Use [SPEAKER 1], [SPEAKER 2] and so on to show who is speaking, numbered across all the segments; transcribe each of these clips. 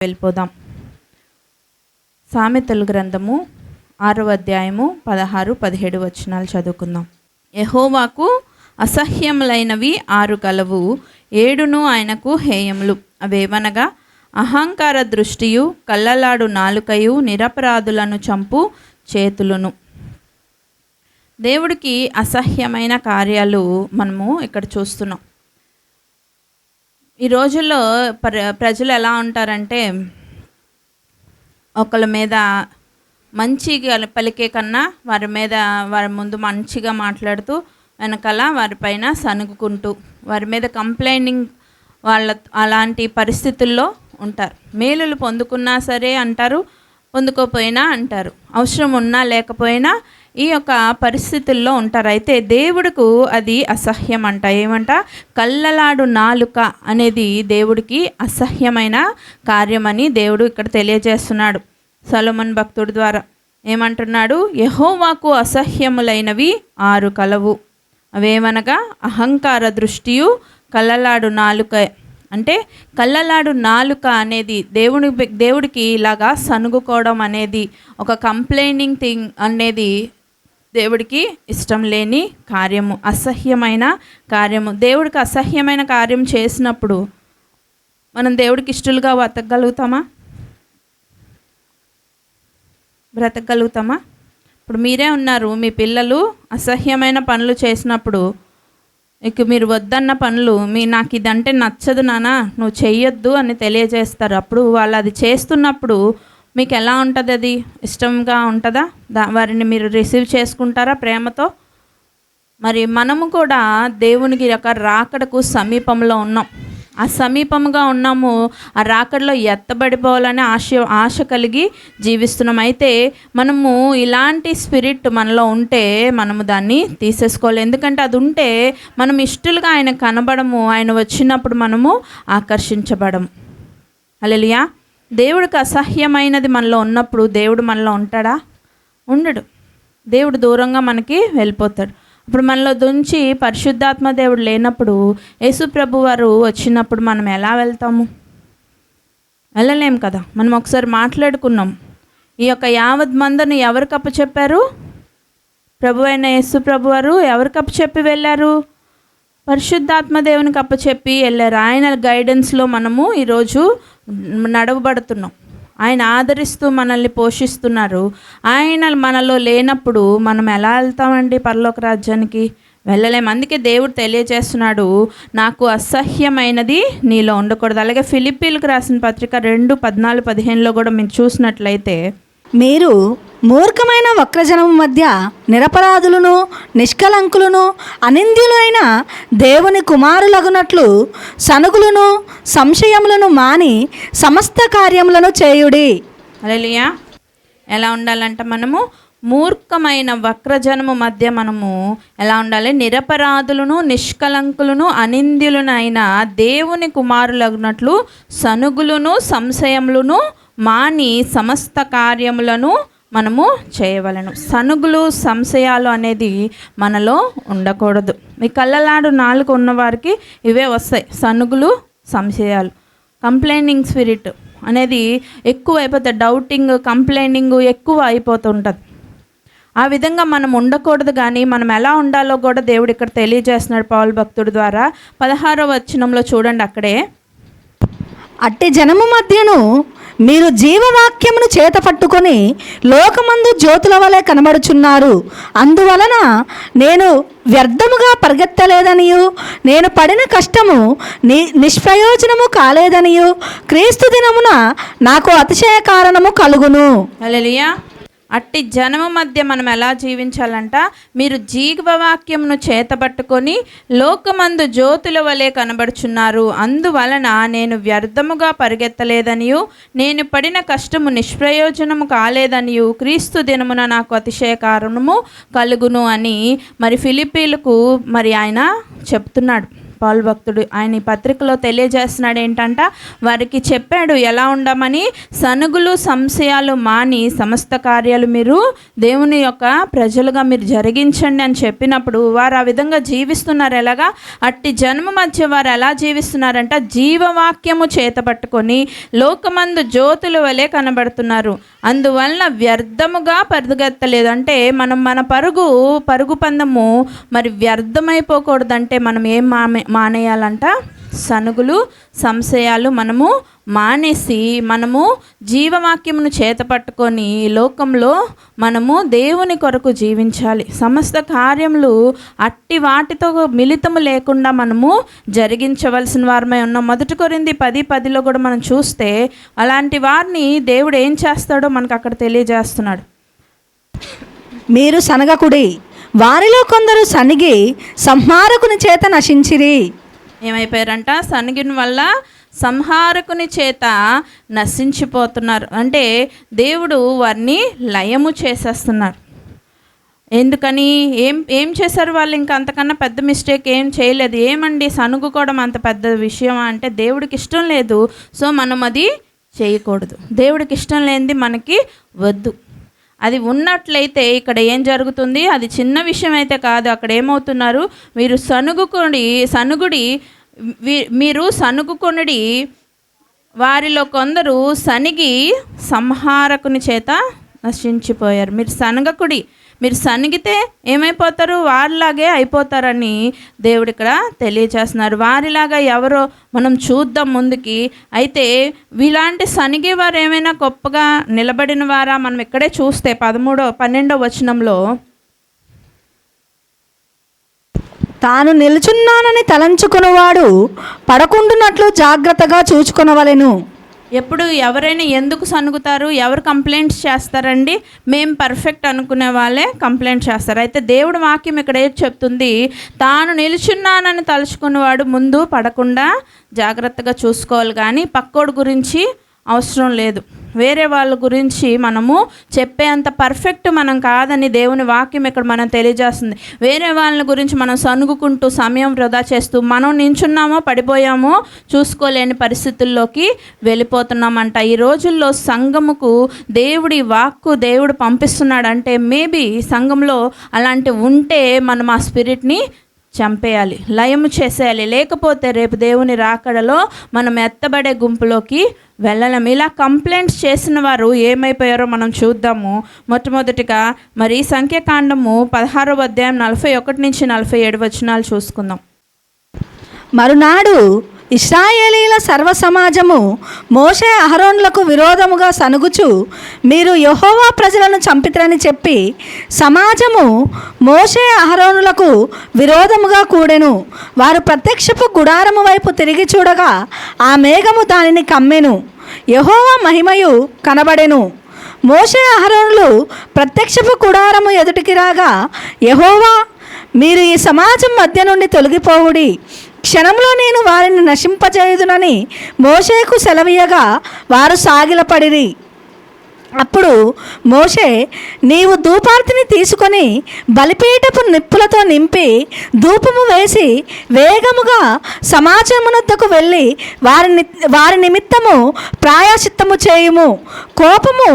[SPEAKER 1] వెళ్ళిపోదాం. సామెతల గ్రంథము 6వ అధ్యాయము 16-17 వచనాలు చదువుకుందాం. యెహోవాకు అసహ్యములైనవి 6 కలవు, 7 ఆయనకు హేయములు. అవేవనగా అహంకార దృష్టియు, కళ్ళలాడు నాలుకయు, నిరపరాధులను చంపు చేతులను. దేవుడికి అసహ్యమైన కార్యాలు మనము ఇక్కడ చూస్తున్నాం. ఈ రోజుల్లో ప్రజలు ఎలా ఉంటారంటే, ఒకళ్ళ మీద మంచిగా పలికే కన్నా వారి ముందు మంచిగా మాట్లాడుతూ వెనకాల వారిపైన సనుగుకుంటూ వారి మీద కంప్లైనింగ్ అలాంటి పరిస్థితుల్లో ఉంటారు. మేలులు పొందుకున్నా సరే అంటారు, పొందుకోపోయినా అంటారు, అవసరం ఉన్నా లేకపోయినా ఈ యొక్క పరిస్థితుల్లో ఉంటారు. అయితే దేవుడికి అది అసహ్యం అంట. ఏమంట? కళ్ళలాడు నాలుక అనేది దేవుడికి అసహ్యమైన కార్యమని దేవుడు ఇక్కడ తెలియజేస్తున్నాడు సొలొమోను భక్తుడి ద్వారా. ఏమంటున్నాడు? యెహోవాకు అసహ్యములైనవి 6 కలవు. అవేమనగా అహంకార దృష్టియు, కళ్ళలాడు నాలుక. అంటే కళ్ళలాడు నాలుక అనేది దేవుడికి ఇలాగా సనుగుకోవడం అనేది, ఒక కంప్లైనింగ్ థింగ్ అనేది దేవుడికి ఇష్టం లేని కార్యము, అసహ్యమైన కార్యము. దేవుడికి అసహ్యమైన కార్యం చేసినప్పుడు మనం దేవుడికి ఇష్టలుగా బ్రతకగలుగుతామా? ఇప్పుడు మీరే ఉన్నారు, మీ పిల్లలు అసహ్యమైన పనులు చేసినప్పుడు ఇక మీరు వద్దన్న పనులు, నాకు ఇదంటే నచ్చదు నాన్న, నువ్వు చెయ్యొద్దు అని తెలియజేస్తారు. అప్పుడు వాళ్ళు అది చేస్తున్నప్పుడు మీకు ఎలా ఉంటుంది? అది ఇష్టంగా ఉంటుందా? వారిని మీరు రిసీవ్ చేసుకుంటారా ప్రేమతో? మరి మనము కూడా దేవునికి ఒక రాకడకు సమీపంలో ఉన్నాం. ఆ సమీపంగా ఉన్నాము. ఆ రాకడలో ఎత్తబడిపోవాలని ఆశ కలిగి జీవిస్తున్నాం. అయితే మనము ఇలాంటి స్పిరిట్ మనలో ఉంటే మనము దాన్ని తీసేసుకోవాలి. ఎందుకంటే అది ఉంటే మనం ఇష్టలుగా ఆయన కనబడము, ఆయన వచ్చినప్పుడు మనము ఆకర్షించబడము. హల్లెలూయా. దేవుడికి అసహ్యమైనది మనలో ఉన్నప్పుడు దేవుడు మనలో ఉంటాడా? ఉండడు. దేవుడు దూరంగా మనకి వెళ్ళిపోతాడు. అప్పుడు మనలో దుంచి పరిశుద్ధాత్మ దేవుడు లేనప్పుడు, యేసు ప్రభు వారు వచ్చినప్పుడు మనం ఎలా వెళ్తాము? వెళ్ళలేం కదా. మనం ఒకసారి మాట్లాడుకున్నాం, ఈ యొక్క యావత్ మందను ఎవరికి అప్పచెప్పారు? ప్రభు అయిన యేసు ప్రభు వారు ఎవరికి అప్పచెప్పి వెళ్ళారు? పరిశుద్ధాత్మ దేవునికి అప్పచెప్పి వెళ్ళారు. ఆయన గైడెన్స్లో మనము ఈరోజు నడవబడుతున్నాం. ఆయన ఆదరిస్తూ మనల్ని పోషిస్తున్నారు. ఆయన మనలో లేనప్పుడు మనం ఎలా వెళ్తామండి పరలోక రాజ్యానికి? వెళ్ళలేము. అందుకే దేవుడు తెలియజేస్తున్నాడు, నాకు అసహ్యమైనది నీలో ఉండకూడదు. అలాగే ఫిలిప్పీలకు రాసిన పత్రిక 2:14-15 కూడా మీరు చూసినట్లయితే,
[SPEAKER 2] మీరు మూర్ఖమైన వక్రజనము మధ్య నిరపరాధులను, నిష్కలంకులను, అనింద్యులైన దేవుని కుమారులగునట్లు సనుగులను, సంశయములను మాని సమస్త కార్యములను చేయుడి.
[SPEAKER 1] హల్లెలూయా. ఎలా ఉండాలంట? మనము మూర్ఖమైన వక్రజనము మధ్య మనము ఎలా ఉండాలి? నిరపరాధులను, నిష్కలంకులను, అనింద్యులనైన దేవుని కుమారులగునట్లు సనుగులను, సంశయములను మాని సమస్త కార్యములను మనము చేయవలను. సనుగులు, సంశయాలు అనేది మనలో ఉండకూడదు. మీ కళ్ళలాడు నాలుక ఉన్నవారికి ఇవే వస్తాయి, సనుగులు, సంశయాలు. కంప్లైనింగ్ స్పిరిట్ అనేది ఎక్కువ అయిపోతుంది. డౌటింగ్, కంప్లైనింగ్ ఎక్కువ అయిపోతుంటుంది. ఆ విధంగా మనం ఉండకూడదు. కానీ మనం ఎలా ఉండాలో కూడా దేవుడు ఇక్కడ తెలియజేస్తున్నాడు పౌలు భక్తుడి ద్వారా. 16వ వచనంలో చూడండి. అక్కడే,
[SPEAKER 2] అట్టి జనము మధ్యను మీరు జీవవాక్యమును చేత పట్టుకొని లోకమందు జ్యోతుల వలె కనబడుచున్నారు. అందువలన నేను వ్యర్థముగా పరిగెత్తలేదనియు, నేను పడిన కష్టము నిష్ప్రయోజనము కాలేదనియు, క్రీస్తు దినమున నాకు అతిశయ కారణము కలుగును.
[SPEAKER 1] హల్లెలూయా. అట్టి జనము మధ్య మనం ఎలా జీవించాలంట? మీరు జీవవాక్యమును చేతబట్టుకొని లోకమందు జ్యోతుల వలె కనబడుచున్నారు. అందువలన నేను వ్యర్థముగా పరిగెత్తలేదనియు, నేను పడిన కష్టము నిష్ప్రయోజనము కాలేదనియు, క్రీస్తు దినమున నాకు అతిశయ కారణము కలుగును అని మరి ఫిలిప్పీలకు మరి ఆయన చెప్తున్నాడు. పౌలు భక్తుడు ఆయన ఈ పత్రికలో తెలియజేస్తున్నాడు ఏంటంట, వారికి చెప్పాడు ఎలా ఉండమని, సనుగులు సంశయాలు మాని సమస్త కార్యాలు మీరు దేవుని యొక్క ప్రజలుగా మీరు జరిగించండి అని చెప్పినప్పుడు వారు ఆ విధంగా జీవిస్తున్నారు. ఎలాగా? అట్టి జన్మ మధ్య వారు ఎలా జీవిస్తున్నారంట, జీవవాక్యము చేత పట్టుకొని లోకమందు జ్యోతుల వలె కనబడుతున్నారు, అందువలన వ్యర్థముగా పరుగెత్తలేదు. అంటే మనం మన పరుగు పందము మరి వ్యర్థమైపోకూడదంటే మనం ఏం మానేయాలంట, సనుగులు సంశయాలు మనము మానేసి మనము జీవవాక్యమును చేత పట్టుకొని లోకంలో మనము దేవుని కొరకు జీవించాలి. సమస్త కార్యములు అట్టి వాటితో మిళితము లేకుండా మనము జరిగించవలసిన వారమై ఉన్నాం. 1 కొరింథీ 10:10 కూడా మనం చూస్తే అలాంటి వారిని దేవుడు ఏం చేస్తాడో మనకు అక్కడ తెలియజేస్తున్నాడు.
[SPEAKER 2] మీరు సనగకుడి, వారిలో కొందరు సనిగి సంహారకుని చేత నశించిరి.
[SPEAKER 1] ఏమైపోయారంట? సనిగిన వల్ల సంహారకుని చేత నశించిపోతున్నారు. అంటే దేవుడు వారిని లయము చేసేస్తున్నారు. ఎందుకని? ఏం చేశారు వాళ్ళు? ఇంకా అంతకన్నా పెద్ద మిస్టేక్ ఏం చేయలేదు. ఏమండి సనుగుకోవడం అంత పెద్ద విషయమా అంటే దేవుడికి ఇష్టం లేదు. సో మనం అది చేయకూడదు. దేవుడికి ఇష్టం లేనిది మనకి వద్దు. అది ఉన్నట్లయితే ఇక్కడ ఏం జరుగుతుంది? అది చిన్న విషయం అయితే కాదు. అక్కడ ఏమవుతున్నారు? మీరు సనుగుకొనుడి, వారిలో కొందరు సనిగి సంహారకుని చేత నశించిపోయారు. మీరు సనగకుడి, మీరు సనిగితే ఏమైపోతారు? వారిలాగే అయిపోతారని దేవుడు ఇక్కడ తెలియచేస్తున్నారు. వారిలాగా ఎవరో మనం చూద్దాం ముందుకి. అయితే ఇలాంటి సనిగే వారు ఏమైనా గొప్పగా నిలబడిన వారా? మనం ఇక్కడే చూస్తే 12వ వచనంలో,
[SPEAKER 2] తాను నిలుచున్నానని తలంచుకున్నవాడు పడకుండునట్లు జాగ్రత్తగా చూచుకొనవలెను.
[SPEAKER 1] ఎప్పుడు ఎవరైనా ఎందుకు సనుగుతారు? ఎవరు కంప్లైంట్స్ చేస్తారండి? మేము పర్ఫెక్ట్ అనుకునే వాళ్ళే కంప్లైంట్ చేస్తారు. అయితే దేవుడి వాక్యం ఇక్కడ ఏది చెప్తుంది? తాను నిలుచున్నానని తలుచుకున్నవాడు ముందు పడకుండా జాగ్రత్తగా చూసుకోవాలి, కానీ పక్కోడి గురించి అవసరం లేదు. వేరే వాళ్ళ గురించి మనము చెప్పేంత పర్ఫెక్ట్ మనం కాదని దేవుని వాక్యం ఇక్కడ మనం తెలియజేస్తుంది. వేరే వాళ్ళ గురించి మనం సనుగుకుంటూ సమయం వృధా చేస్తూ మనం నించున్నామో పడిపోయామో చూసుకోలేని పరిస్థితుల్లోకి వెళ్ళిపోతున్నామంట. ఈ రోజుల్లో సంఘముకు దేవుడి వాక్కు దేవుడు పంపిస్తున్నాడంటే మేబీ సంఘంలో అలాంటి ఉంటే మనం ఆ స్పిరిట్ని చంపేయాలి, లయము చేసేయాలి. లేకపోతే రేపు దేవుని రాకడలో మనం ఎత్తబడే గుంపులోకి వెళ్ళలేం. ఇలా కంప్లైంట్స్ చేసిన వారు ఏమైపోయారో మనం చూద్దాము. మొట్టమొదటిగా మరి సంఖ్యాకాండము 16వ అధ్యాయం 41 నుంచి 47 వచనాలు చూసుకుందాం.
[SPEAKER 2] మరునాడు ఇశ్రాయేలీల సర్వ సమాజము మోషే అహరోనులకు విరోధముగా సనుగుచు, మీరు యెహోవా ప్రజలను చంపితరని చెప్పి సమాజము మోషే అహరోనులకు విరోధముగా కూడెను. వారు ప్రత్యక్షపు గుడారము వైపు తిరిగి చూడగా ఆ మేఘము దానిని కమ్మెను, యెహోవా మహిమయు కనబడెను. మోషే అహరోనులు ప్రత్యక్షపు గుడారము ఎదుటికి రాగా, యెహోవా, మీరు ఈ సమాజం మధ్య నుండి తొలగిపోవుడి, క్షణంలో నేను వారిని నశింపజేయుదునని మోషేకు సెలవీయగా వారు సాగిలపడిరి. అప్పుడు మోషే, నీవు ధూపార్తిని తీసుకొని బలిపీఠపు నిప్పులతో నింపి ధూపము వేసి వేగముగా సమాజమునొద్దకు వెళ్ళి వారి నిమిత్తము ప్రాయశ్చిత్తము చేయుము. కోపము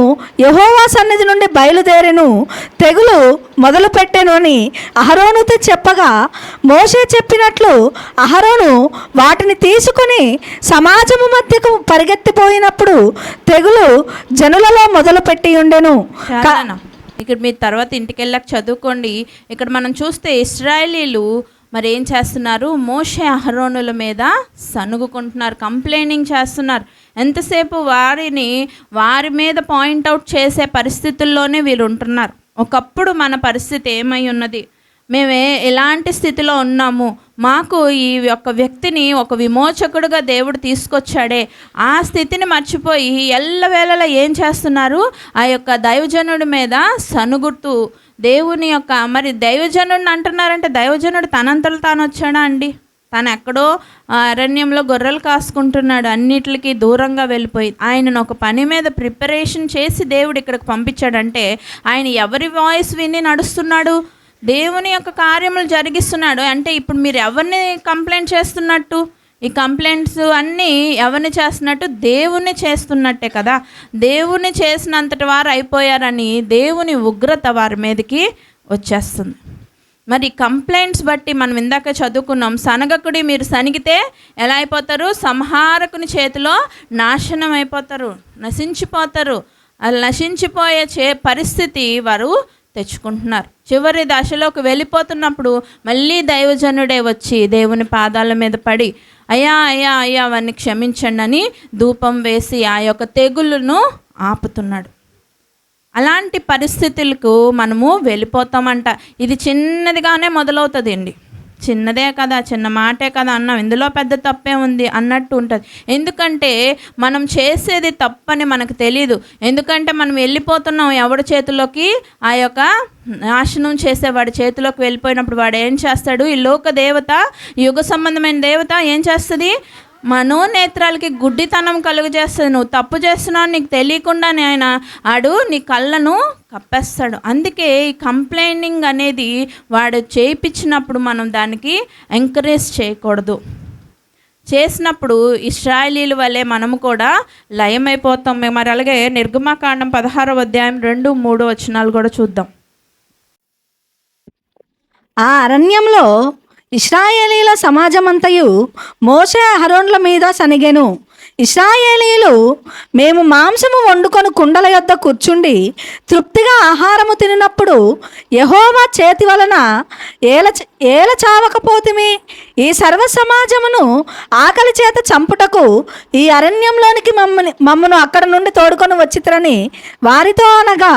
[SPEAKER 2] యెహోవా సన్నిధి నుండి బయలుదేరెను, తెగులు మొదలుపెట్టెను అని అహరోనుతో చెప్పగా, మోషే చెప్పినట్లు అహరోను వాటిని తీసుకుని సమాజము మధ్యకు పరిగెత్తిపోయినప్పుడు తెగులు జనులలో మొదలుపెట్టి ఉండెను.
[SPEAKER 1] ఇక్కడ మీరు తర్వాత ఇంటికి వెళ్ళాక చదువుకోండి. ఇక్కడ మనం చూస్తే ఇశ్రాయేలీలు మరి ఏం చేస్తున్నారు? మోషే అహరోనుల మీద సనుగుకుంటున్నారు, కంప్లైనింగ్ చేస్తున్నారు. ఎంతసేపు వారి మీద పాయింట్అవుట్ చేసే పరిస్థితుల్లోనే వీళ్ళు ఉంటున్నారు. ఒకప్పుడు మన పరిస్థితి ఏమై ఉన్నది? మేమే ఎలాంటి స్థితిలో ఉన్నాము? మాకు ఈ యొక్క వ్యక్తిని ఒక విమోచకుడుగా దేవుడు తీసుకొచ్చాడే, ఆ స్థితిని మర్చిపోయి ఎల్లవేళలా ఏం చేస్తున్నారు? ఆ యొక్క దైవజనుడి మీద సనుగుతూ దేవుని యొక్క మరి దైవజనుడిని అంటున్నారంటే దైవజనుడు తనంతలో తాను వచ్చాడా అండి? తను ఎక్కడో అరణ్యంలో గొర్రెలు కాసుకుంటున్నాడు, అన్నిటికీ దూరంగా వెళ్ళిపోయి. ఆయనను ఒక పని మీద ప్రిపరేషన్ చేసి దేవుడు ఇక్కడికి పంపించాడంటే ఆయన ఎవరి వాయిస్ విని నడుస్తున్నాడు? దేవుని యొక్క కార్యములు జరిగిస్తున్నాడు. అంటే ఇప్పుడు మీరు ఎవరిని కంప్లైంట్ చేస్తున్నట్టు? ఈ కంప్లైంట్స్ అన్నీ ఎవరిని చేస్తున్నట్టు? దేవుణ్ణి చేస్తున్నట్టే కదా. దేవుణ్ణి చేసినంతటి వారు అయిపోయారని దేవుని ఉగ్రత వారి మీదకి వచ్చేస్తుంది. మరి కంప్లైంట్స్ బట్టి మనం ఇందాక చదువుకున్నాం, సనగకుడి మీరు సనిగితే ఎలా అయిపోతారు? సంహారకుని చేతిలో నాశనం అయిపోతారు, నశించిపోతారు. అది నశించిపోయే పరిస్థితి వారు తెచ్చుకుంటున్నారు. చివరి దశలోకి వెళ్ళిపోతున్నప్పుడు మళ్ళీ దైవజనుడే వచ్చి దేవుని పాదాల మీద పడి అయ్యా అయ్యా అయ్యా అవన్నీ క్షమించండి అని ధూపం వేసి ఆ యొక్క తెగుళ్ళను ఆపుతున్నాడు. అలాంటి పరిస్థితులకు మనము వెళ్ళిపోతామంట. ఇది చిన్నదిగానే మొదలవుతుంది అండి. చిన్నదే కదా, చిన్న మాటే కదా అన్నాం, ఇందులో పెద్ద తప్పే ఉంది అన్నట్టు ఉంటుంది. ఎందుకంటే మనం చేసేది తప్పని మనకు తెలియదు. ఎందుకంటే మనం వెళ్ళిపోతున్నాం ఎవడి చేతిలోకి? ఆ యొక్క నాశనం చేసేవాడి చేతిలోకి వెళ్ళిపోయినప్పుడు వాడు ఏం చేస్తాడు? ఈ లోక దేవత, యుగ సంబంధమైన దేవత ఏం చేస్తుంది? మనోనేత్రాలకి గుడ్డితనం కలుగజేస్తుంది. నువ్వు తప్పు చేస్తున్నావు నీకు తెలియకుండానే ఆయన ఆడు నీ కళ్ళను కప్పేస్తాడు. అందుకే ఈ కంప్లైనింగ్ అనేది వాడు చేయించినప్పుడు మనం దానికి ఎంకరేజ్ చేయకూడదు. చేసినప్పుడు ఇశ్రాయేలీల వల్లే మనము కూడా లయమైపోతాం. మరి అలాగే నిర్గమకాండం 16వ అధ్యాయం 2-3 వచనాలు కూడా చూద్దాం.
[SPEAKER 2] ఆ అరణ్యంలో ఇశ్రాయేలీల సమాజమంతయు మోషే అహరోన్ల మీద సనిగెను. ఇశ్రాయేలీలు మేము మాంసము వండుకొని కుండల యొద్ద కూర్చుండి తృప్తిగా ఆహారము తినినప్పుడు యెహోవా చేతి వలన ఏల చావకపోతిమి. ఈ సర్వ సమాజమును ఆకలి చేత చంపుటకు ఈ అరణ్యంలోనికి మమ్మను అక్కడ నుండి తోడుకొని వచ్చిరని వారితో అనగా,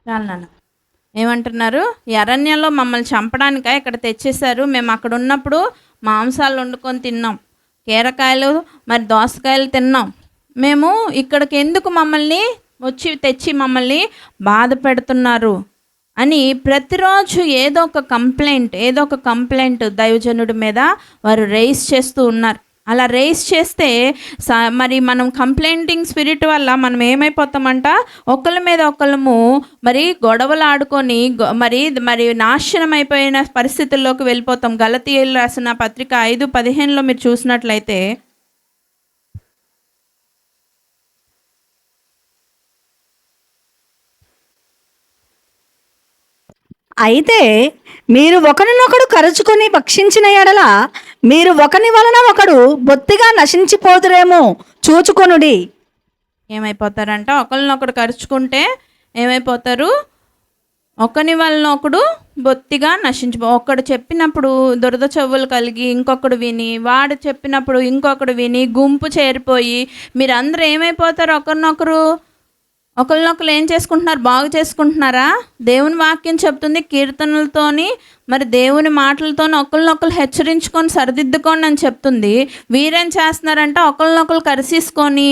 [SPEAKER 1] నాన్న ఏమంటున్నారు? ఈ అరణ్యంలో మమ్మల్ని చంపడానిక ఇక్కడ తెచ్చేశారు. మేము అక్కడ ఉన్నప్పుడు మాంసాలు వండుకొని తిన్నాం, కీరకాయలు మరి దోసకాయలు తిన్నాం. మేము ఇక్కడికి ఎందుకు మమ్మల్ని తెచ్చి మమ్మల్ని బాధ పెడుతున్నారు అని ప్రతిరోజు ఏదో ఒక కంప్లైంట్ దైవజనుడి మీద వారు రైజ్ చేస్తూ ఉన్నారు. అలా రైజ్ చేస్తే మరి మనం కంప్లైంటింగ్ స్పిరిట్ వల్ల మనం ఏమైపోతామంట? ఒకళ్ళ మీద ఒకళ్ళము మరి గొడవలు ఆడుకొని మరి నాశనం అయిపోయిన పరిస్థితుల్లోకి వెళ్ళిపోతాం. గలతీయులు రాసిన పత్రిక 5:15 మీరు చూసినట్లయితే,
[SPEAKER 2] అయితే మీరు ఒకరినొకడు కరుచుకొని భక్షించిన ఎడల మీరు ఒకని వలన ఒకడు బొత్తిగా నశించిపోదురేమో చూచుకొనుడి.
[SPEAKER 1] ఏమైపోతారంట? ఒకరినొకడు కరుచుకుంటే ఏమైపోతారు? ఒకని వలన ఒకడు బొత్తిగా ఒకడు చెప్పినప్పుడు దురద చెవులు కలిగి ఇంకొకడు విని, వాడు చెప్పినప్పుడు ఇంకొకడు విని గుంపు చేరిపోయి మీరందరూ ఏమైపోతారు? ఒకరినొకరు ఏం చేసుకుంటున్నారు? బాగు చేసుకుంటున్నారా? దేవుని వాక్యం చెప్తుంది కీర్తనలతోని మరి దేవుని మాటలతోని ఒకరినొకరు హెచ్చరించుకొని సరిదిద్దుకోండి అని చెప్తుంది. వీరేం చేస్తున్నారంటే ఒకరినొకరు కరిసేసుకొని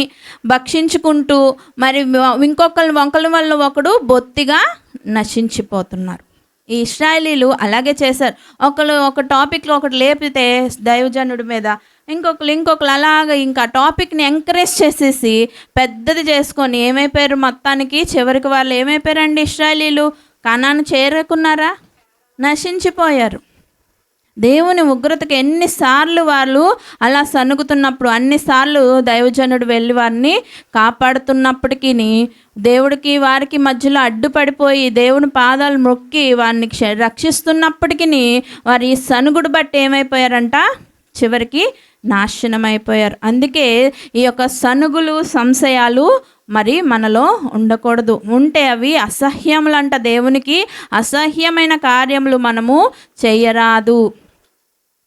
[SPEAKER 1] భక్షించుకుంటూ మరి ఒకరి వల్ల ఒకడు బొత్తిగా నశించిపోతున్నారు. ఈ ఇశ్రాయేలీలు అలాగే చేశారు. ఒక టాపిక్లో ఒకటి లేపితే దైవజనుడి మీద ఇంకొకరు అలాగ ఇంకా టాపిక్ని ఎంకరేజ్ చేసేసి పెద్దది చేసుకొని ఏమైపోయారు? మొత్తానికి చివరికి వాళ్ళు ఏమైపోయారండి? ఇశ్రాయేలీలు కనాను చేరుకున్నారా? నశించిపోయారు. దేవుని ఉగ్రతకి ఎన్నిసార్లు వాళ్ళు అలా సనుగుతున్నప్పుడు అన్నిసార్లు దైవజనుడు వెళ్ళి వారిని కాపాడుతున్నప్పటికీ దేవుడికి వారికి మధ్యలో అడ్డుపడిపోయి దేవుని పాదాలు మొక్కి వారిని రక్షిస్తున్నప్పటికీ వారి ఈ సనుగుడు బట్టి ఏమైపోయారంట? చివరికి నాశనం అయిపోయారు. అందుకే ఈ యొక్క సనుగులు సంశయాలు మరి మనలో ఉండకూడదు. ఉంటే అవి అసహ్యములంట. దేవునికి అసహ్యమైన కార్యములు మనము చేయరాదు.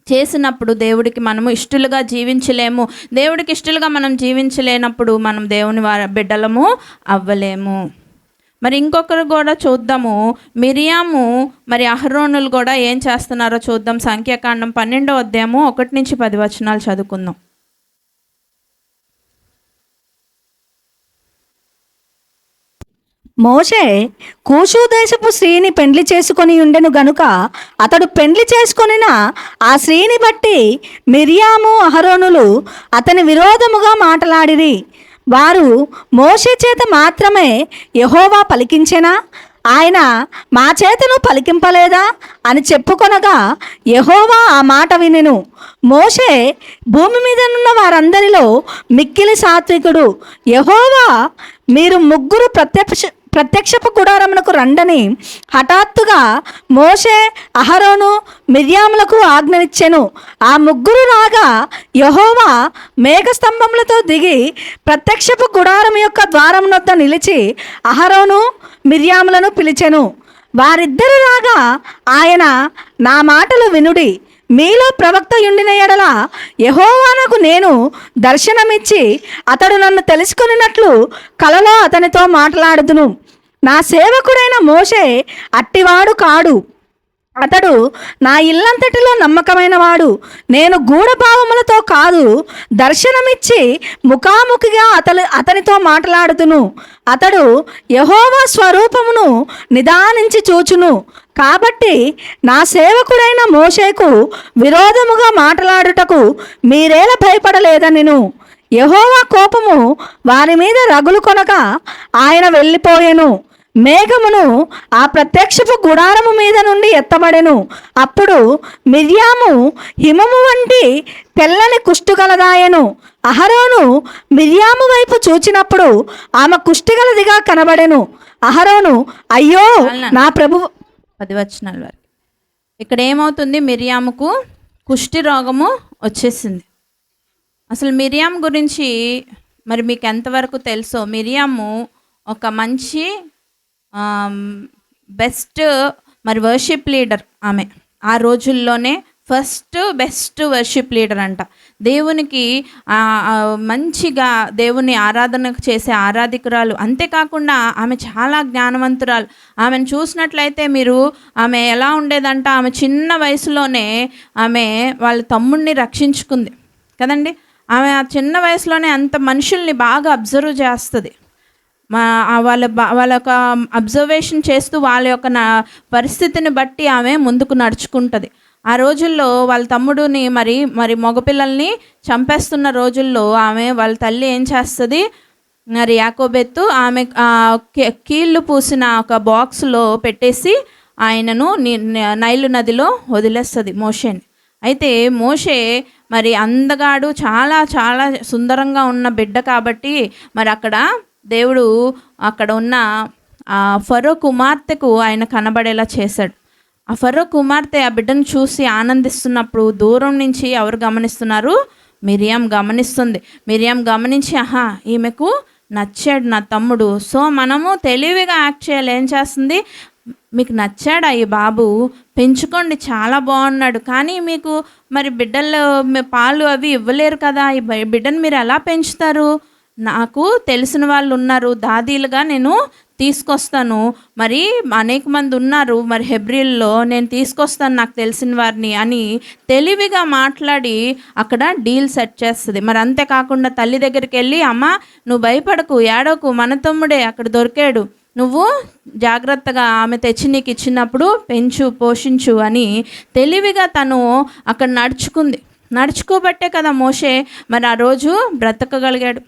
[SPEAKER 1] చేసినప్పుడు దేవుడికి మనము ఇష్టలుగా జీవించలేము. దేవుడికి ఇష్టలుగా మనం జీవించలేనప్పుడు మనం దేవుని బిడ్డలము అవ్వలేము. మరి ఇంకొకరు కూడా చూద్దాము. మిరియాము మరి అహరోనులు కూడా ఏం చేస్తున్నారో చూద్దాం. సంఖ్యాకాండం 12వ అధ్యాయము 1-10 వచనాలు చదువుకుందాం.
[SPEAKER 2] మోషే కూషు దేశపు స్త్రీని పెండ్లి చేసుకొని ఉండెను గనుక అతడు పెండ్లి చేసుకొనిన ఆ స్త్రీని బట్టి మిరియాము అహరోనులు అతని విరోధముగా మాటలాడిరి. వారు మోషే చేత మాత్రమే యెహోవా పలికించెనా? ఆయన మా చేతను పలికింపలేదా అని చెప్పుకొనగా యెహోవా ఆ మాట వినెను. మోషే భూమి మీద ఉన్న వారందరిలో మిక్కిలి సాత్వికుడు. యెహోవా మీరు ముగ్గురు ప్రత్యక్షపు గుడారమునకు రండని హఠాత్తుగా మోషే, అహరోను, మిర్యాములకు ఆజ్ఞనిచ్చెను. ఆ ముగ్గురు రాగా యెహోవా మేఘస్తంభములతో దిగి ప్రత్యక్షపు గుడారం యొక్క ద్వారం వద్ద నిలిచి అహరోను, మిర్యాములను పిలిచెను. వారిద్దరు రాగా ఆయన, నా మాటలు వినుడి, మీలో ప్రవక్త యుండిన ఎడల యెహోవానకు నేను దర్శనమిచ్చి అతడు నన్ను తెలుసుకొనినట్లు కలలో అతనితో మాట్లాడుదును. నా సేవకుడైన మోషే అట్టివాడు కాడు, అతడు నా ఇల్లంతటిలో నమ్మకమైన వాడు. నేను గూఢభావములతో కాదు, దర్శనమిచ్చి ముఖాముఖిగా అతనితో మాట్లాడుతును. అతడు యెహోవా స్వరూపమును నిదానించి చూచును. కాబట్టి నా సేవకుడైన మోషేకు విరోధముగా మాట్లాడుటకు మీరేలా భయపడలేదనెను. యెహోవా కోపము వారి మీద రగులు కొనగా ఆయన వెళ్ళిపోయెను. మేఘమును ఆ ప్రత్యక్షపు గుడారము మీద నుండి ఎత్తబడెను. అప్పుడు మిర్యాము హిమము వంటి తెల్లని కుష్టుగలదాయెను. అహరోను మిర్యాము వైపు చూచినప్పుడు ఆమె కుష్టిగలదిగా కనబడెను. అహరోను, అయ్యో నా ప్రభు
[SPEAKER 1] 10 వచనాల వరకు. ఇక్కడ ఏమవుతుంది? మిర్యాముకు కుష్టి రోగము వచ్చేసింది. అసలు మిర్యాము గురించి మరి మీకు ఎంతవరకు తెలుసో, మిర్యాము ఒక మంచి బెస్ట్ మరి వర్షిప్ లీడర్. ఆమె ఆ రోజుల్లోనే బెస్ట్ వర్షిప్ లీడర్ అంట. దేవునికి మంచిగా దేవుని ఆరాధన చేసే ఆరాధికురాలు. అంతేకాకుండా ఆమె చాలా జ్ఞానవంతురాలు. ఆమెను చూసినట్లయితే మీరు, ఆమె ఎలా ఉండేదంట, ఆమె చిన్న వయసులోనే ఆమె వాళ్ళ తమ్ముడిని రక్షించుకుంది కదండి. ఆమె ఆ చిన్న వయసులోనే అంత మనుషుల్ని బాగా అబ్జర్వ్ చేస్తుంది. వాళ్ళ యొక్క అబ్జర్వేషన్ చేస్తూ వాళ్ళ యొక్క పరిస్థితిని బట్టి ఆమె ముందుకు నడుచుకుంటుంది. ఆ రోజుల్లో వాళ్ళ తమ్ముడిని మరి మగపిల్లల్ని చంపేస్తున్న రోజుల్లో ఆమె వాళ్ళ తల్లి ఏం చేస్తుంది, మరి యాకోబెత్తు ఆమె కీళ్ళు పూసిన ఒక బాక్స్లో పెట్టేసి ఆయనను నైలు నదిలో వదిలేస్తుంది మోషేని. అయితే మోషే మరి అందగాడు, చాలా చాలా సుందరంగా ఉన్న బిడ్డ కాబట్టి మరి అక్కడ దేవుడు అక్కడ ఉన్న ఫరో కుమార్తెకు ఆయన కనబడేలా చేశాడు. ఆ ఫరో కుమార్తె ఆ బిడ్డను చూసి ఆనందిస్తున్నప్పుడు దూరం నుంచి ఎవరు గమనిస్తున్నారు? మిరియాం గమనిస్తుంది. మిరియాం గమనించి, ఆహా ఈమెకు నచ్చాడు నా తమ్ముడు, సో మనము తెలివిగా యాక్ట్ చేయాలి. ఏం చేస్తుంది? మీకు నచ్చాడా ఈ బాబు, పెంచుకోండి, చాలా బాగున్నాడు, కానీ మీకు మరి బిడ్డలు పాలు అవి ఇవ్వలేరు కదా, ఈ బిడ్డను మీరు ఎలా పెంచుతారు? నాకు తెలిసిన వాళ్ళు ఉన్నారు, దాదీలుగా నేను తీసుకొస్తాను, మరి అనేక మంది ఉన్నారు మరి హెబ్రీల్లో, నేను తీసుకొస్తాను నాకు తెలిసిన వారిని అని తెలివిగా మాట్లాడి అక్కడ డీల్ సెట్ చేస్తుంది. మరి అంతేకాకుండా తల్లి దగ్గరికి వెళ్ళి, అమ్మ నువ్వు భయపడకు, ఏడవకు, మన తమ్ముడే అక్కడ దొరికాడు, నువ్వు జాగ్రత్తగా ఆమె తెచ్చి నీకు ఇచ్చినప్పుడు పెంచు పోషించు అని తెలివిగా తను అక్కడ నడుచుకోబట్టే కదా మోషే మరి ఆ రోజు బ్రతకగలిగాడు.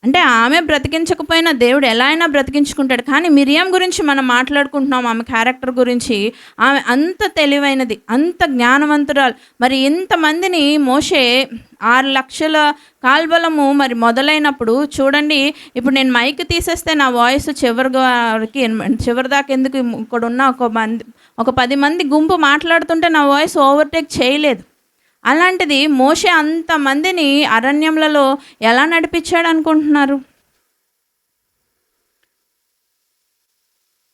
[SPEAKER 1] అంటే ఆమె బ్రతికించకపోయినా దేవుడు ఎలా అయినా బ్రతికించుకుంటాడు. కానీ మిరియాం గురించి మనం మాట్లాడుకుంటున్నాం, ఆమె క్యారెక్టర్ గురించి. ఆమె అంత తెలివైనది, అంత జ్ఞానవంతురాలు. మరి ఇంతమందిని మోషే 6 లక్షల కాల్బలము మరి మొదలైనప్పుడు చూడండి, ఇప్పుడు నేను మైక్ తీసేస్తే నా వాయిస్ చివరి దాకా ఎందుకు, ఇక్కడ ఉన్న ఒక 10 మంది గుంపు మాట్లాడుతుంటే నా వాయిస్ ఓవర్టేక్ చేయలేదు. అలాంటిది మోషే అంతమందిని అరణ్యములలో ఎలా నడిపించాడు అనుకుంటున్నారు?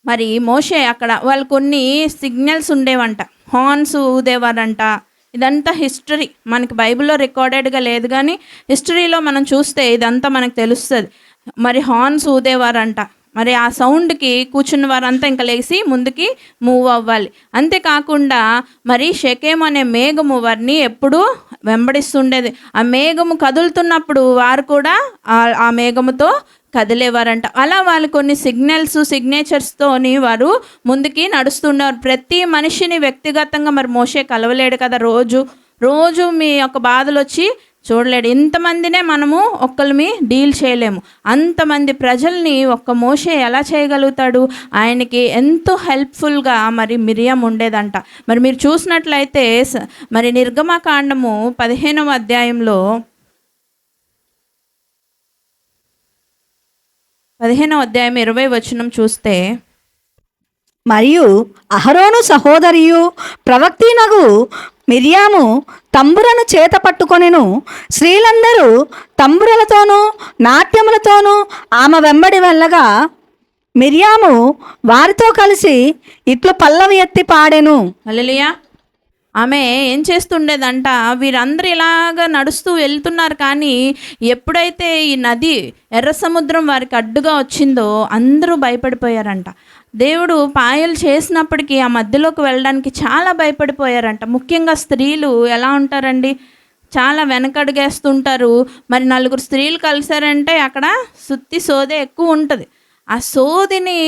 [SPEAKER 1] మరి మోషే అక్కడ వాళ్ళు కొన్ని సిగ్నల్స్ ఉండేవంట, హార్న్స్ ఊదేవారంట. ఇదంతా హిస్టరీ, మనకి బైబిల్లో రికార్డెడ్గా లేదు, కానీ హిస్టరీలో మనం చూస్తే ఇదంతా మనకు తెలుస్తుంది. మరి హార్న్స్ ఊదేవారంట. మరి ఆ సౌండ్కి కూర్చున్న వారంతా ఇంకా లేచి ముందుకి మూవ్ అవ్వాలి. అంతేకాకుండా మరి షెకెము అనే మేఘము వారిని ఎప్పుడూ వెంబడిస్తుండేది. ఆ మేఘము కదులుతున్నప్పుడు వారు కూడా ఆ మేఘముతో కదిలేవారంట. అలా వాళ్ళు కొన్ని సిగ్నేచర్స్తోని వారు ముందుకి నడుస్తున్నారు. ప్రతి మనిషిని వ్యక్తిగతంగా మరి మోషే కలవలేడు కదా, రోజు మీ యొక్క బాధలు వచ్చి చూడలేడు. ఇంతమందినే మనము ఒక్కళ్ళమి డీల్ చేయలేము. అంతమంది ప్రజల్ని ఒక్క మోషే ఎలా చేయగలుగుతాడు? ఆయనకి ఎంతో హెల్ప్ఫుల్గా మరి మిరియం ఉండేదంట. మరి మీరు చూసినట్లయితే మరి నిర్గమకాండము 15వ అధ్యాయంలో 15వ అధ్యాయం 20 వచనం చూస్తే,
[SPEAKER 2] మరియు అహరోను సహోదరియు ప్రవక్తినగు మిర్యాము తంబురను చేత పట్టుకొనెను. స్త్రీలందరూ తంబురలతోనూ నాట్యములతోనూ ఆమె వెంబడి వెళ్ళగా మిర్యాము వారితో కలిసి ఇట్లు పల్లవి ఎత్తి పాడెను.
[SPEAKER 1] హల్లెలూయా. ఆమె ఏం చేస్తుండేదంట, వీరందరూ ఇలాగ నడుస్తూ వెళ్తున్నారు, కానీ ఎప్పుడైతే ఈ నది ఎర్ర సముద్రం వారికి అడ్డుగా వచ్చిందో అందరూ భయపడిపోయారంట. దేవుడు పాయలు చేసినప్పటికీ ఆ మధ్యలోకి వెళ్ళడానికి చాలా భయపడిపోయారంట. ముఖ్యంగా స్త్రీలు ఎలా ఉంటారండి, చాలా వెనకడుగేస్తుంటారు. మరి నలుగురు స్త్రీలు కలిసారంటే అక్కడ సుత్తి సోదే ఎక్కువ ఉంటుంది. ఆ సోదిని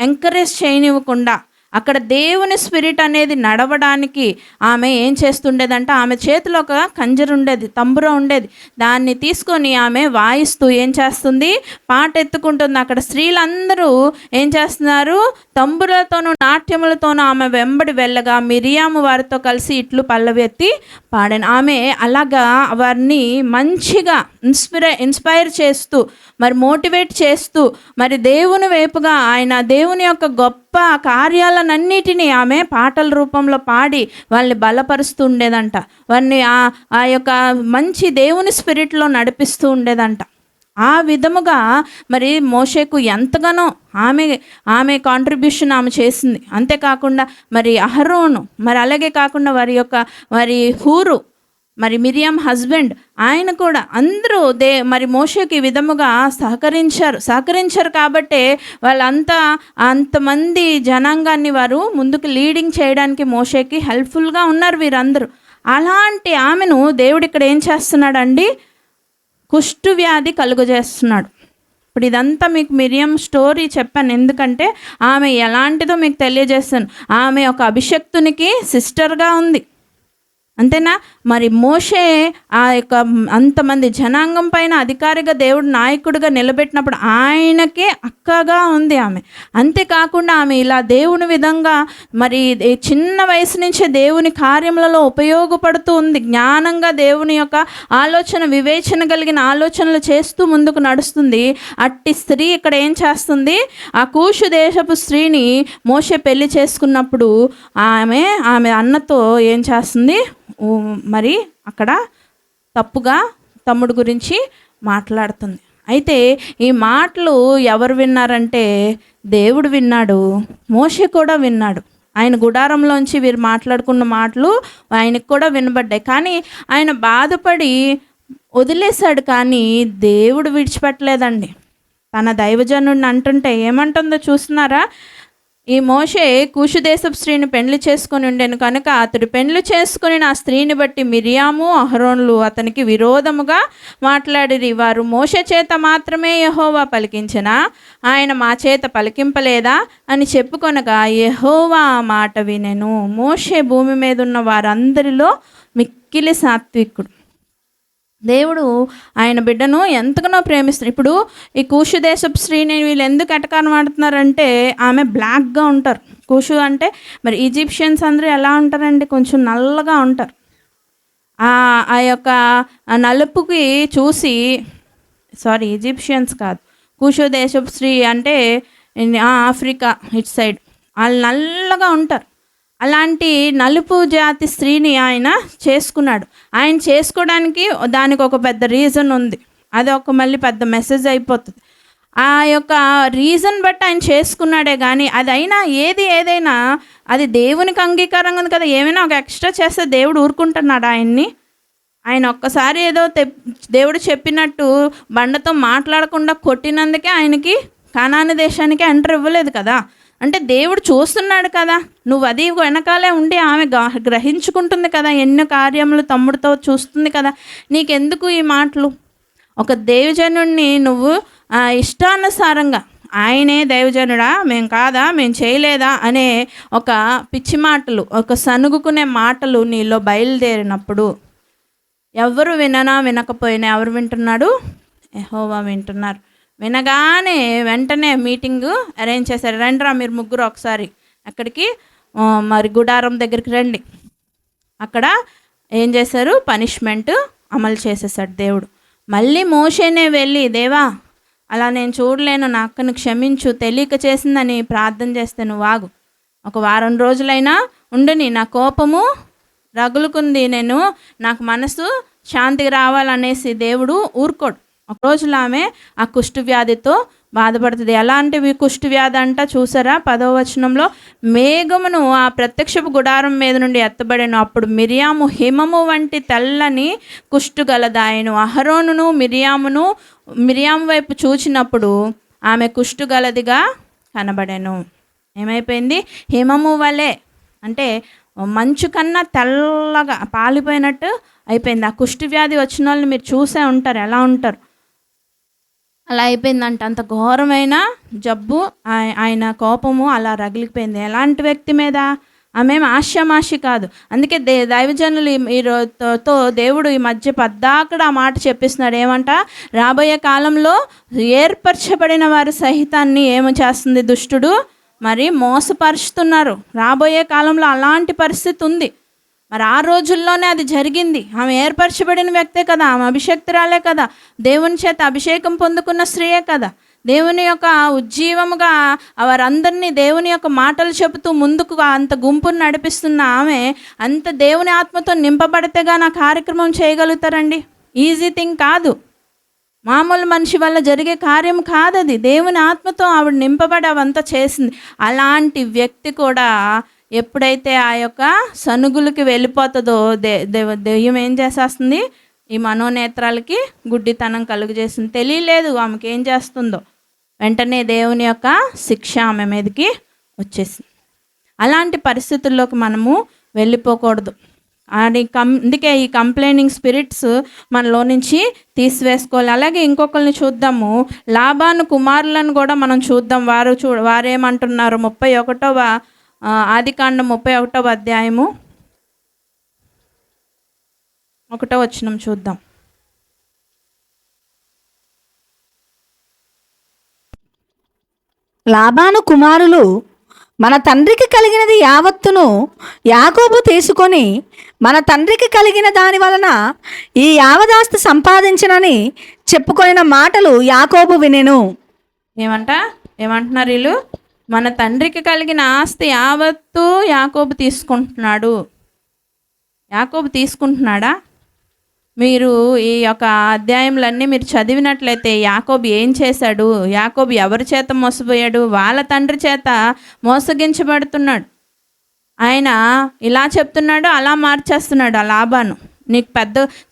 [SPEAKER 1] ఎంకరేజ్ చేయనివ్వకుండా అక్కడ దేవుని స్పిరిట్ అనేది నడవడానికి ఆమె ఏం చేస్తుండేదంటే, ఆమె చేతిలో ఒక కంజర ఉండేది, తంబుర ఉండేది. దాన్ని తీసుకొని ఆమె వాయిస్తూ ఏం చేస్తుంది, పాట ఎత్తుకుంటుంది. అక్కడ స్త్రీలందరూ ఏం చేస్తున్నారు, తంబురలతోనూ నాట్యములతోనూ ఆమె వెంబడి వెళ్ళగా మిరియాము వారితో కలిసి ఇట్లు పల్లవి ఎత్తి పాడాను. ఆమె అలాగా వారిని మంచిగా ఇన్స్పైర్ చేస్తూ మరి మోటివేట్ చేస్తూ మరి దేవుని వైపుగా ఆయన దేవుని యొక్క గొప్ప కార్యాలన్నిటినీ ఆమె పాటల రూపంలో పాడి వాళ్ళని బలపరుస్తూ ఉండేదంట. వారిని ఆ యొక్క మంచి దేవుని స్పిరిట్లో నడిపిస్తూ ఉండేదంట. ఆ విధముగా మరి మోషేకు ఎంతగానో ఆమె కాంట్రిబ్యూషన్ ఆమె చేసింది. అంతేకాకుండా మరి అహరోను, మరి అలాగే కాకుండా వారి హూరు, మరి మిరియం హస్బెండ్, ఆయన కూడా అందరూ మరి మోషేకి ఈ విధముగా సహకరించారు కాబట్టే అంతమంది జనాంగాన్ని వారు ముందుకు లీడింగ్ చేయడానికి మోషేకి హెల్ప్ఫుల్గా ఉన్నారు వీరందరూ. అలాంటి ఆమెను దేవుడు ఇక్కడ ఏం చేస్తున్నాడండి, కుష్టు వ్యాధి కలుగజేస్తున్నాడు. ఇప్పుడు ఇదంతా మీకు మిరియం స్టోరీ చెప్పాను, ఎందుకంటే ఆమె ఎలాంటిదో మీకు తెలియజేస్తాను. ఆమె ఒక అభిషక్తునికి సిస్టర్గా ఉంది, అంతేనా. మరి మోషే ఆ యొక్క అంతమంది జనాంగం పైన అధికారిగా దేవుడు నాయకుడిగా నిలబెట్టినప్పుడు ఆయనకే అక్కగా ఉంది ఆమె. అంతేకాకుండా ఆమె ఇలా దేవుని విధంగా మరి చిన్న వయసు నుంచే దేవుని కార్యములలో ఉపయోగపడుతూ ఉంది. జ్ఞానంగా దేవుని యొక్క ఆలోచన, వివేచన కలిగిన ఆలోచనలు చేస్తూ ముందుకు నడుస్తుంది. అట్టి స్త్రీ ఇక్కడ ఏం చేస్తుంది, ఆ కూషు దేశపు స్త్రీని మోషే పెళ్లి చేసుకున్నప్పుడు ఆమె అన్నతో ఏం చేస్తుంది, మరి అక్కడ తప్పుగా తమ్ముడు గురించి మాట్లాడుతుంది. అయితే ఈ మాటలు ఎవరు విన్నారంటే దేవుడు విన్నాడు, మోషే కూడా విన్నాడు. ఆయన గుడారంలోంచి వీరు మాట్లాడుకున్న మాటలు ఆయనకు కూడా వినబడ్డాయి. కానీ ఆయన బాధపడి వదిలేశాడు, కానీ దేవుడు విడిచిపెట్టలేదండి. తన దైవజనుడిని అంటుంటే ఏమంటుందో చూస్తున్నారా, ఈ మోషే కూషు దేశపు స్త్రీని పెండ్లి చేసుకొని ఉండెను కనుక అతడు పెండ్లి చేసుకుని ఆ స్త్రీని బట్టి మిరియాము అహరోనులు అతనికి విరోధముగా మాట్లాడిరి. వారు మోషే చేత మాత్రమే యెహోవా పలికించెనా, ఆయన మా చేత పలికింపలేదా అని చెప్పుకొనగా యెహోవా ఆ మాట వినెను. మోషే భూమి మీద ఉన్న వారందరిలో మిక్కిలి సాత్వికుడు. దేవుడు ఆయన బిడ్డను ఎంతగానో ప్రేమిస్తారు. ఇప్పుడు ఈ కూషు దేశపు స్త్రీని వీళ్ళు ఎందుకు ఎటకారం ఆడుతున్నారంటే ఆమె బ్లాక్గా ఉంటారు. కూషు అంటే మరి ఈజిప్షియన్స్ అందరూ ఎలా ఉంటారండి, కొంచెం నల్లగా ఉంటారు. ఆ యొక్క నలుపుకి చూసి, ఈజిప్షియన్స్ కాదు, కూషు దేశపు స్త్రీ అంటే ఆఫ్రికా ఇటు సైడ్ వాళ్ళు నల్లగా ఉంటారు. అలాంటి నలుపు జాతి స్త్రీని ఆయన చేసుకున్నాడు. ఆయన చేసుకోవడానికి దానికి ఒక పెద్ద రీజన్ ఉంది, అది ఒక మళ్ళీ పెద్ద మెసేజ్ అయిపోతుంది. ఆ యొక్క రీజన్ బట్టి ఆయన చేసుకున్నాడే కానీ ఏదైనా అది దేవునికి అంగీకారంగా ఉంది కదా. ఏమైనా ఒక ఎక్స్ట్రా చేస్తే దేవుడు ఊరుకుంటున్నాడు ఆయన్ని. ఆయన ఒక్కసారి ఏదో దేవుడు చెప్పినట్టు బండతో మాట్లాడకుండా కొట్టినందుకే ఆయనకి కానాను దేశానికి ఎంటర్ ఇవ్వలేదు కదా. అంటే దేవుడు చూస్తున్నాడు కదా, నువ్వు అది వెనకాలే ఉండి ఆమె గ్రహించుకుంటుంది కదా, ఎన్నో కార్యములు తమ్ముడితో చూస్తుంది కదా, నీకెందుకు ఈ మాటలు? ఒక దైవజనుడిని నువ్వు ఇష్టానుసారంగా, ఆయనే దైవజనుడా, మేము కాదా, మేము చేయలేదా అనే ఒక పిచ్చి మాటలు, ఒక సనుగుకునే మాటలు నీలో బయలుదేరినప్పుడు ఎవరు విననా వినకపోయినా ఎవరు వింటున్నాడు? యెహోవా వింటున్నారు. వినగానే వెంటనే మీటింగు అరేంజ్ చేశారు. రండిరా మీరు ముగ్గురు ఒకసారి అక్కడికి, మరి గుడారం దగ్గరికి రండి. అక్కడ ఏం చేశారు? పనిష్మెంట్ అమలు చేసేసాడు దేవుడు. మళ్ళీ మోషేనే వెళ్ళి, దేవా అలా నేను చూడలేను, నా అక్కను క్షమించు, తెలియక చేసిందని ప్రార్థన చేస్తే నువ్వు ఆగు, ఒక వారం రోజులైనా ఉండని, నా కోపము రగులుకుంది, నాకు మనసు శాంతికి రావాలనేసి దేవుడు ఊరుకోడు. ఒక రోజులో ఆమె ఆ కుష్టు వ్యాధితో బాధపడుతుంది. ఎలాంటివి కుష్టు వ్యాధి అంట చూసారా? 10వ వచనంలో, మేఘమును ఆ ప్రత్యక్షపు గుడారం మీద నుండి ఎత్తబడెను, అప్పుడు మిరియాము హిమము వంటి తెల్లని కుష్టు గలదాయను. అహరోనును మిరియాము వైపు చూచినప్పుడు ఆమె కుష్టు గలదిగా కనబడెను. ఏమైపోయింది? హిమము వలె, అంటే మంచు కన్నా తెల్లగా పాలిపోయినట్టు అయిపోయింది. ఆ కుష్టు వ్యాధి వచ్చిన వాళ్ళని మీరు చూసే ఉంటారు, ఎలా ఉంటారు, అలా అయిపోయిందంట. అంత ఘోరమైన జబ్బు, ఆయన కోపము అలా రగిలిపోయింది. ఎలాంటి వ్యక్తి మీద? ఆమె ఆశామాషి కాదు. అందుకే దైవజనులు ఈరోజుతో దేవుడు ఈ మధ్య పద్దాకడ ఆ మాట చెప్పిస్తున్నాడు. ఏమంట? రాబోయే కాలంలో ఏర్పరచబడిన వారి సహితాన్ని ఏమి చేస్తుంది దుష్టుడు? మరి మోసపరుస్తున్నారు. రాబోయే కాలంలో అలాంటి పరిస్థితి ఉంది. మరి ఆ రోజుల్లోనే అది జరిగింది. ఆమె ఏర్పరచబడిన వ్యక్తే కదా, ఆమె అభిషేక్తురాలే కదా, దేవుని చేత అభిషేకం పొందుకున్న స్త్రీయే కదా, దేవుని యొక్క ఉజ్జీవముగా వారందరినీ దేవుని యొక్క మాటలు చెబుతూ ముందుకు అంత గుంపును నడిపిస్తున్న ఆమె అంత దేవుని ఆత్మతో నింపబడితేగా నా కార్యక్రమం చేయగలుగుతారండి. ఈజీ థింగ్ కాదు, మామూలు మనిషి వల్ల జరిగే కార్యం కాదది. దేవుని ఆత్మతో ఆవిడ నింపబడి అవంతా చేసింది. అలాంటి వ్యక్తి కూడా ఎప్పుడైతే ఆ యొక్క సనుగులకి వెళ్ళిపోతుందో దెయ్యం ఏం చేసేస్తుంది? ఈ మనోనేత్రాలకి గుడ్డితనం కలుగజేసింది. తెలియలేదు ఆమెకి ఏం చేస్తుందో. వెంటనే దేవుని యొక్క శిక్ష ఆమె మీదకి వచ్చేసింది. అలాంటి పరిస్థితుల్లోకి మనము వెళ్ళిపోకూడదు. అందుకే ఈ కంప్లైనింగ్ స్పిరిట్స్ మనలో నుంచి తీసివేసుకోవాలి. అలాగే ఇంకొకరిని చూద్దాము, లాబాను కుమారులను కూడా మనం చూద్దాం. వారేమంటున్నారు? 31వ ఆదికాండం 31వ అధ్యాయము 1వ వచనం చూద్దాం.
[SPEAKER 2] లాబాను కుమారులు, మన తండ్రికి కలిగినది యావత్తును యాకోబు తీసుకొని మన తండ్రికి కలిగిన దాని వలన ఈ యావదాస్తి సంపాదించనని చెప్పుకొనిన మాటలు యాకోబు వినెను.
[SPEAKER 1] ఏమంటున్నారు వీళ్ళు? మన తండ్రికి కలిగిన ఆస్తి యావత్తు యాకోబు తీసుకుంటున్నాడు. యాకోబు తీసుకుంటున్నాడా? మీరు ఈ యొక్క అధ్యాయంలన్నీ మీరు చదివినట్లయితే యాకోబు ఏం చేశాడు? యాకోబు ఎవరి చేత మోసపోయాడు? వాళ్ళ తండ్రి చేత మోసగించబడుతున్నాడు. ఆయన ఇలా చెప్తున్నాడు, అలా మార్చేస్తున్నాడు. ఆ లాబాను నీకు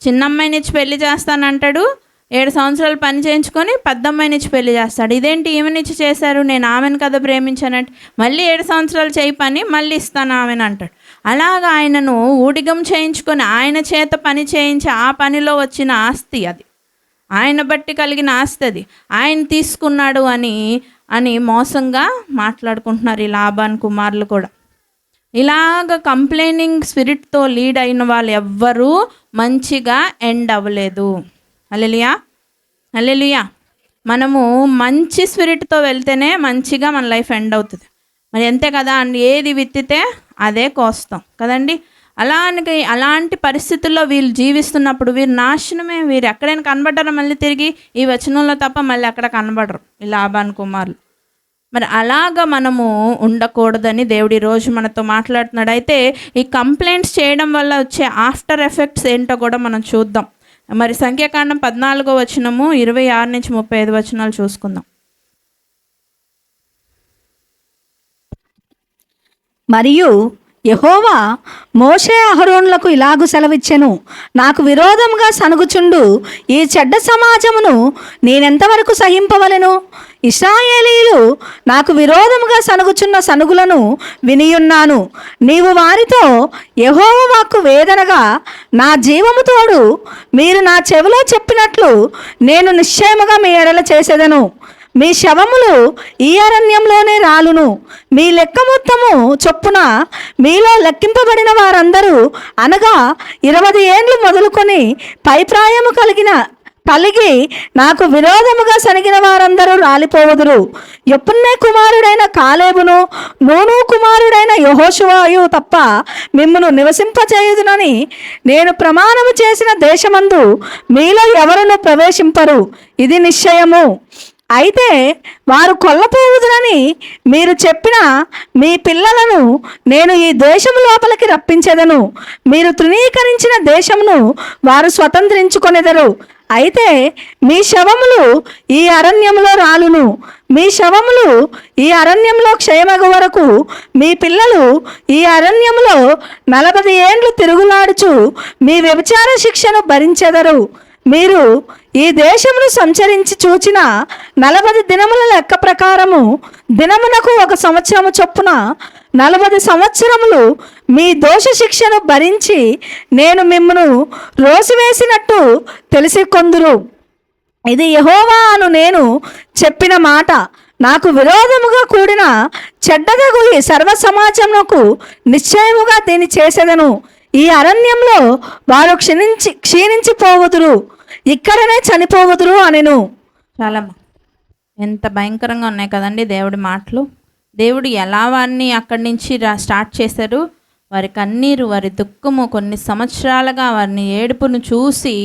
[SPEAKER 1] చిన్నమ్మాయినిచ్చి పెళ్లి చేస్తానంటాడు, 7 సంవత్సరాలు పని చేయించుకొని పెద్దమ్మాయినిచ్చి పెళ్లి చేస్తాడు. ఇదేంటి ఈమెనిచ్చి చేశారు, నేను ఆమెను కదా ప్రేమించానంటే, మళ్ళీ 7 సంవత్సరాలు చేయి పని, మళ్ళీ ఇస్తాను ఆమెను అంటాడు. అలాగా ఆయనను ఊడిగం చేయించుకొని ఆయన చేత పని చేయించి ఆ పనిలో వచ్చిన ఆస్తి అది, ఆయన బట్టి కలిగిన ఆస్తి అది, ఆయన తీసుకున్నాడు అని మోసంగా మాట్లాడుకుంటున్నారు ఈ లాబాను కుమారులు కూడా. ఇలాగ కంప్లైనింగ్ స్పిరిట్తో లీడ్ అయిన వాళ్ళు ఎవ్వరూ మంచిగా ఎండ్ అవ్వలేదు. హల్లెలూయా, హల్లెలూయా. మనము మంచి స్పిరిట్తో వెళ్తేనే మంచిగా మన లైఫ్ ఎండ్ అవుతుంది. మరి అంతే కదా అండి, ఏది విత్తితే అదే కోస్తాం కదండి. అలాంటి పరిస్థితుల్లో వీళ్ళు జీవిస్తున్నప్పుడు వీరు నాశనమే. వీరు ఎక్కడైనా కనబడ్డారా మళ్ళీ తిరిగి? ఈ వచనంలో తప్ప మళ్ళీ ఎక్కడ కనబడరు ఈ లాబాను కుమారులు. మరి అలాగా మనము ఉండకూడదని దేవుడు ఈరోజు మనతో మాట్లాడుతున్నాడు. అయితే ఈ కంప్లైంట్స్ చేయడం వల్ల వచ్చే ఆఫ్టర్ ఎఫెక్ట్స్ ఏంటో కూడా మనం చూద్దాం. మరి సంఖ్యాకాండం 14వ వచనము 26 నుంచి 35 వచనాలు చూసుకుందాం.
[SPEAKER 2] మరియు యెహోవా మోషే అహరోనులకు ఇలాగు సెలవిచ్చెను, నాకు విరోధముగా సనుగుచుండు ఈ చెడ్డ సమాజమును నేనెంతవరకు సహింపవలెను? ఇశ్రాయేలీయులు నాకు విరోధముగా సనుగుచున్న సనుగులను వినియున్నాను. నీవు వారితో యెహోవా వాక్కు వేదనగా నా జీవము తోడు మీరు నా చెవిలో చెప్పినట్లు నేను నిశ్చయముగా మీ ఎడల చేసేదను. మీ శవములు ఈ అరణ్యంలోనే రాలును. మీ లెక్క మొత్తము చొప్పున మీలో లెక్కింపబడిన వారందరూ, అనగా 20 ఏండ్లు మొదలుకొని పైప్రాయము కలిగి నాకు విరోధముగా సనిగిన వారందరూ రాలిపోవుదురు. యెఫున్నె కుమారుడైన కాలేబును, నూను కుమారుడైన యెహోషువయు తప్ప మిమ్మును నివసింపచేయుదునని నేను ప్రమాణము చేసిన దేశమందు మీలో ఎవరును ప్రవేశింపరు. ఇది నిశ్చయము. అయితే వారు కొల్లపోవుదురని మీరు చెప్పిన మీ పిల్లలను నేను ఈ దేశము లోపలికి రప్పించెదను. మీరు తృణీకరించిన దేశమును వారు స్వతంత్రించుకొనెదరు. అయితే మీ శవములు ఈ అరణ్యంలో రాలును. మీ శవములు ఈ అరణ్యంలో క్షయమగు వరకు మీ పిల్లలు ఈ అరణ్యంలో 40 ఏండ్లు తిరుగులాడుచు మీ వ్యభిచార శిక్షను భరించెదరు. మీరు ఈ దేశమును సంచరించి చూచిన 40 దినముల లెక్క ప్రకారము దినమునకు 1 సంవత్సరము చొప్పున 40 సంవత్సరములు మీ దోష శిక్షను భరించి నేను మిమ్మును రోసివేసినట్టు తెలిసి కొందురు. ఇది యెహోవా అను నేను చెప్పిన మాట. నాకు విరోధముగా కూడిన చెడ్డదగు ఈ సర్వ సమాజమునకు నిశ్చయముగా దీన్ని చేసేదను. ఈ అరణ్యంలో వారు క్షీణించిపోవుదురు, ఇక్కడనే చనిపోవుదురు అనెను.
[SPEAKER 1] చాలమ్మా, ఎంత భయంకరంగా ఉన్నాయి కదండి దేవుడి మాటలు. దేవుడు ఎలా వారిని అక్కడి నుంచి స్టార్ట్ చేశారు. వారి కన్నీరు, వారి దుఃఖము, కొన్ని సంవత్సరాలుగా వారిని ఏడుపును చూసి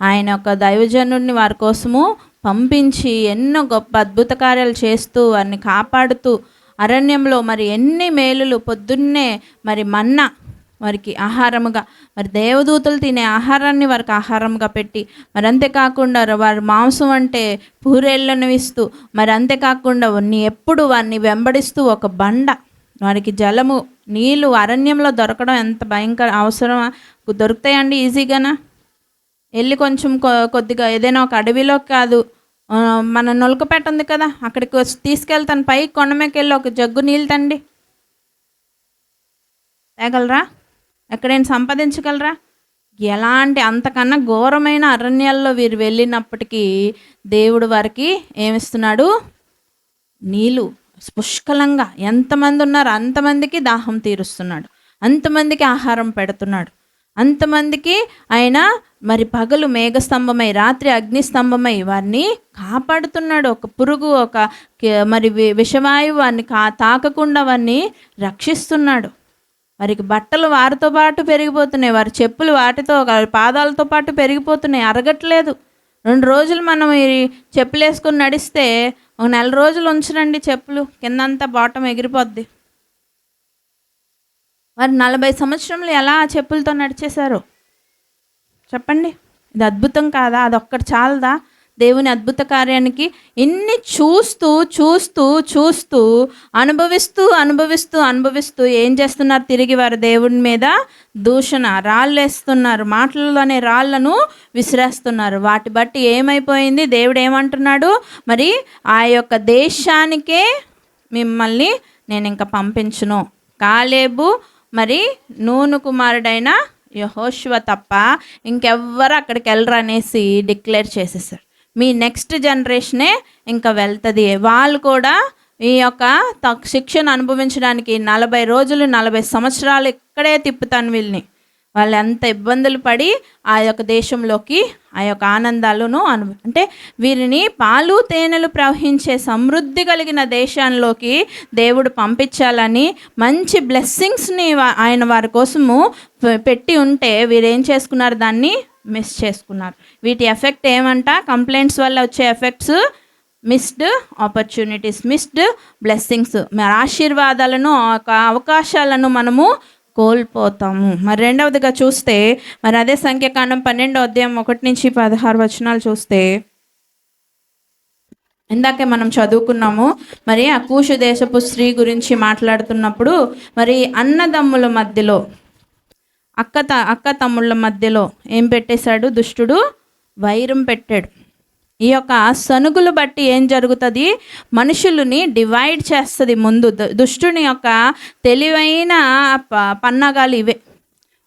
[SPEAKER 1] ఆయన ఒక దైవజనుడిని వారి కోసము పంపించి ఎన్నో గొప్ప అద్భుత కార్యాలు చేస్తూ వారిని కాపాడుతూ అరణ్యంలో మరి ఎన్ని మేలులు. పొద్దున్నే మరి మన్నా వారికి ఆహారముగా, మరి దేవదూతలు తినే ఆహారాన్ని వారికి ఆహారంగా పెట్టి, మరి అంతేకాకుండా వారి మాంసం అంటే పూరేళ్లను ఇస్తూ, మరి అంతేకాకుండా ఎప్పుడు వారిని వెంబడిస్తూ ఒక బండ, వారికి జలము, నీళ్ళు అరణ్యంలో దొరకడం ఎంత భయంకర అవసరం. దొరుకుతాయండి ఈజీగానా? వెళ్ళి కొంచెం కొద్దిగా ఏదైనా ఒక అడవిలో కాదు, మన నొలకపేట ఉంది కదా, అక్కడికి తీసుకెళ్తాను, పైకి కొండమేకి వెళ్ళి ఒక జగ్గు నీళ్ళు తండి, తేగలరా? ఎక్కడైనా సంపాదించగలరా? ఎలాంటి అంతకన్నా ఘోరమైన అరణ్యాల్లో వీరు వెళ్ళినప్పటికీ దేవుడు వారికి ఏమిస్తున్నాడు? నీళ్ళు పుష్కలంగా. ఎంతమంది ఉన్నారు అంతమందికి దాహం తీరుస్తున్నాడు, అంతమందికి ఆహారం పెడుతున్నాడు, అంతమందికి ఆయన మరి పగలు మేఘస్తంభమై రాత్రి అగ్నిస్తంభమై వారిని కాపాడుతున్నాడు. ఒక పురుగు, ఒక మరి విషవాయువు వారిని తాకకుండా వారిని రక్షిస్తున్నాడు. వారికి బట్టలు వారితో పాటు పెరిగిపోతున్నాయి, వారి చెప్పులు వాటితో పాదాలతో పాటు పెరిగిపోతున్నాయి, అరగట్లేదు. 2 రోజులు మనం ఈ చెప్పులు వేసుకొని నడిస్తే 1 నెల రోజులు ఉంచరండి చెప్పులు, కిందంతా బాటం ఎగిరిపోద్ది. వారు 40 సంవత్సరంలో ఎలా ఆ చెప్పులతో నడిచేశారు చెప్పండి? ఇది అద్భుతం కాదా? అదొక్కటి చాలదా దేవుని అద్భుత కార్యానికి? ఇన్ని చూస్తూ చూస్తూ చూస్తూ అనుభవిస్తూ అనుభవిస్తూ అనుభవిస్తూ ఏం చేస్తున్నారు? తిరిగి వారు దేవుని మీద దూషణ, రాళ్ళు వేస్తున్నారు, మాటలలోనే రాళ్లను విసిరేస్తున్నారు. వాటి బట్టి ఏమైపోయింది? దేవుడు ఏమంటున్నాడు? మరి ఆ యొక్క దేశానికే మిమ్మల్ని నేను ఇంకా పంపించును. కాలేబు మరి నూను కుమారుడైన యెహోషువ తప్ప ఇంకెవ్వరు అక్కడికి వెళ్ళరు అనేసి డిక్లేర్ చేసేసారు. మీ నెక్స్ట్ జనరేషనే ఇంకా వెళ్తుంది. వాళ్ళు కూడా ఈ యొక్క శిక్షను అనుభవించడానికి 40 రోజులు 40 సంవత్సరాలు ఇక్కడే తిప్పుతాను వీళ్ళని. వాళ్ళు ఎంత ఇబ్బందులు పడి ఆ యొక్క దేశంలోకి ఆ యొక్క ఆనందాలను అంటే వీరిని పాలు తేనెలు ప్రవహించే సమృద్ధి కలిగిన దేశాల్లోకి దేవుడు పంపించాలని మంచి బ్లెస్సింగ్స్ని ఆయన వారి కోసము పెట్టి ఉంటే వీరేం చేసుకున్నారు? దాన్ని మిస్ చేసుకున్నారు. వీటి ఎఫెక్ట్ ఏమంట? కంప్లైంట్స్ వల్ల వచ్చే effects missed opportunities, missed blessings. మరి ఆశీర్వాదాలను, అవకాశాలను మనము కోల్పోతాము. మరి రెండవదిగా చూస్తే మరి అదే సంఖ్యాకాండం 12వ అధ్యాయం 1 నుంచి 16 వచనాలు చూస్తే ఇందాకే మనం చదువుకున్నాము. మరి ఆ కూషు దేశపు స్త్రీ గురించి మాట్లాడుతున్నప్పుడు మరి అన్నదమ్ముల మధ్యలో అక్క తమ్ముళ్ళ మధ్యలో ఏం పెట్టేశాడు? దుష్టుడు వైరం పెట్టాడు. ఈ యొక్క సనుగులు బట్టి ఏం జరుగుతుంది? మనుషులని డివైడ్ చేస్తుంది. ముందు దుష్టుని యొక్క తెలివైన పన్నాగాలు ఇవే.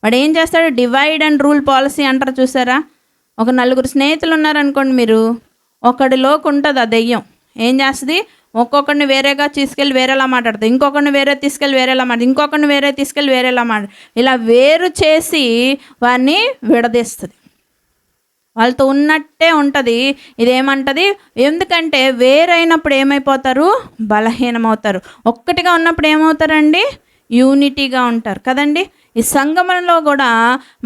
[SPEAKER 1] వాడు ఏం చేస్తాడు? డివైడ్ అండ్ రూల్ పాలసీ అంటారు చూసారా? ఒక 4 స్నేహితులు ఉన్నారనుకోండి, మీరు ఒకడిలోకి ఉంటుంది ఆ దెయ్యం. ఏం చేస్తుంది? ఒక్కొక్కరిని వేరేగా తీసుకెళ్ళి వేరేలా మాట్లాడుతుంది, ఇంకొకరిని వేరే తీసుకెళ్ళి వేరేలా మాట్లాడుతుంది, ఇంకొకరిని వేరే తీసుకెళ్ళి వేరేలా ఇలా వేరు చేసి వారిని విడదీస్తుంది. వాళ్ళతో ఉన్నట్టే ఉంటుంది. ఇదేమంటుంది? ఎందుకంటే వేరైనప్పుడు ఏమైపోతారు? బలహీనమవుతారు. ఒక్కటిగా ఉన్నప్పుడు ఏమవుతారండి? యూనిటీగా ఉంటారు కదండి. ఈ సంగమంలో కూడా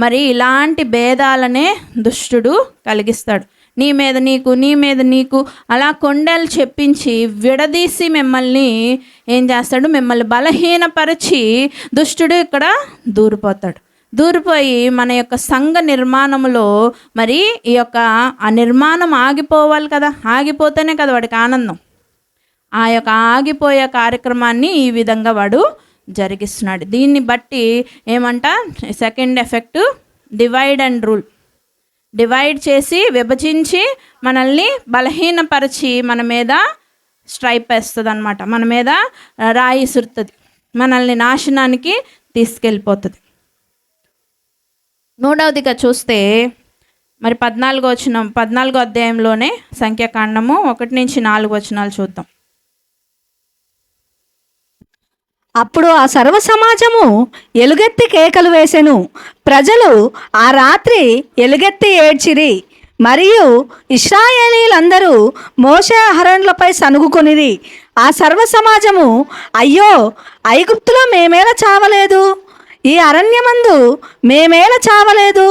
[SPEAKER 1] మరి ఇలాంటి భేదాలనే దుష్టుడు కలిగిస్తాడు. నీ మీద నీకు, నీ మీద నీకు అలా కొండలు చెప్పించి విడదీసి మిమ్మల్ని ఏం చేస్తాడు? మిమ్మల్ని బలహీనపరిచి దుష్టుడు ఇక్కడ దూరిపోయి మన యొక్క సంఘ నిర్మాణంలో మరి ఈ యొక్క ఆ నిర్మాణం ఆగిపోవాలి కదా. ఆగిపోతేనే కదా వాడికి ఆనందం. ఆ యొక్క ఆగిపోయే కార్యక్రమాన్ని ఈ విధంగా వాడు జరిగిస్తున్నాడు. దీన్ని బట్టి ఏమంట? Second effect divide and rule. Divide చేసి విభజించి మనల్ని బలహీనపరిచి మన మీద స్ట్రైప్ వేస్తుంది అనమాట. మన మీద రాయి సురుతుంది, మనల్ని నాశనానికి తీసుకెళ్ళిపోతుంది. మూడవదిగా చూస్తే మరి 14వ అధ్యాయంలోనే సంఖ్యాకాండము 1-4 చూద్దాం.
[SPEAKER 2] అప్పుడు ఆ సర్వ సమాజము ఎలుగెత్తి కేకలు వేసెను. ప్రజలు ఆ రాత్రి ఎలుగెత్తి ఏడ్చిరి. మరియు ఇశ్రాయేలీలందరూ మోషే అహరోనులపై సనుగుకొనిరి. ఆ సర్వ సమాజము, అయ్యో, ఐగుప్తులో మేమేలా చావలేదు, ఈ అరణ్యమందు మేమేలా చావలేదు,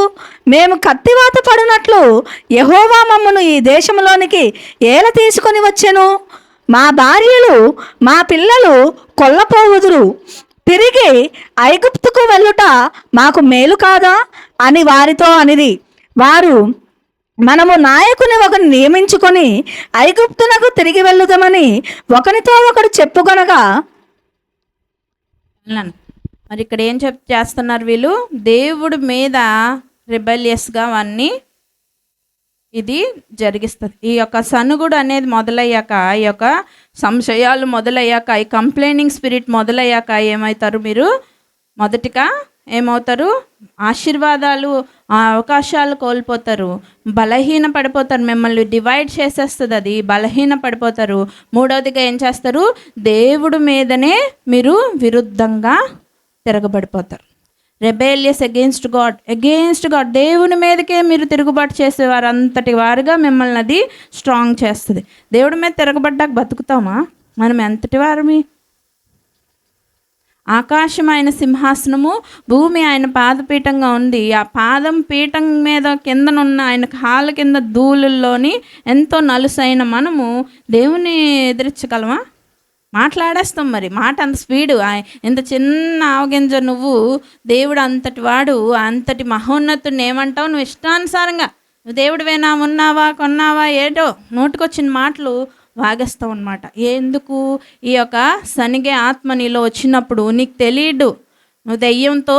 [SPEAKER 2] మేము కత్తివాత పడినట్లు యెహోవా మమ్మను ఈ దేశంలోనికి ఏల తీసుకొని వచ్చెను, మా భార్యలు మా పిల్లలు కొల్లపోవుదురు, తిరిగి ఐగుప్తుకు వెళ్ళుట మాకు మేలు కాదా అని వారితో అనిది. వారు, మనము నాయకుని ఒకరిని నియమించుకొని ఐగుప్తునకు తిరిగి వెళ్ళుదామని ఒకరితో ఒకడు చెప్పుకొనగా.
[SPEAKER 1] మరి ఇక్కడ ఏం చేస్తున్నారు వీళ్ళు? దేవుడి మీద రిబెలియస్గా వాన్ని ఇది జరిగిస్తుంది. ఈ యొక్క సనుగుడు అనేది మొదలయ్యాక, ఈ యొక్క సంశయాలు మొదలయ్యాక, ఈ కంప్లైనింగ్ స్పిరిట్ మొదలయ్యాక ఏమవుతారు? మీరు మొదటిగా ఏమవుతారు? ఆశీర్వాదాలు, అవకాశాలు కోల్పోతారు, బలహీన పడిపోతారు. మిమ్మల్ని డివైడ్ చేసేస్తుంది అది, బలహీన పడిపోతారు. మూడవదిగా ఏం చేస్తారు? దేవుడి మీదనే మీరు విరుద్ధంగా తిరగబడిపోతారు. రెబేలియస్ అగెయిన్స్ట్ గాడ్, దేవుని మీదకే మీరు తిరుగుబాటు చేసేవారు అంతటి వారుగా మిమ్మల్ని అది స్ట్రాంగ్ చేస్తుంది. దేవుడి మీద తిరగబడ్డాక బతుకుతామా? మనం ఎంతటి వారమి? ఆకాశం ఆయన సింహాసనము, భూమి ఆయన పాదపీఠంగా ఉంది. ఆ పాదం పీఠం మీద కిందనున్న ఆయన కాళ్ళ కింద ధూళుల్లోని ఎంతో నలుసైన మనము దేవుని ఎదిరించగలమా? మాట్లాడేస్తాం. మరి మాట అంత స్పీడు, ఇంత చిన్న ఆవగింజ నువ్వు, దేవుడు అంతటి వాడు, అంతటి మహోన్నతుడిని ఏమంటావు? నువ్వు ఇష్టానుసారంగా నువ్వు దేవుడివేనా, ఉన్నావా, కొన్నావా, ఏటో నోటికొచ్చిన మాటలు వాగేస్తావు అనమాట. ఎందుకు? ఈ యొక్క శనిగే ఆత్మ నీలో వచ్చినప్పుడు నీకు తెలియదు, నువ్వు దెయ్యంతో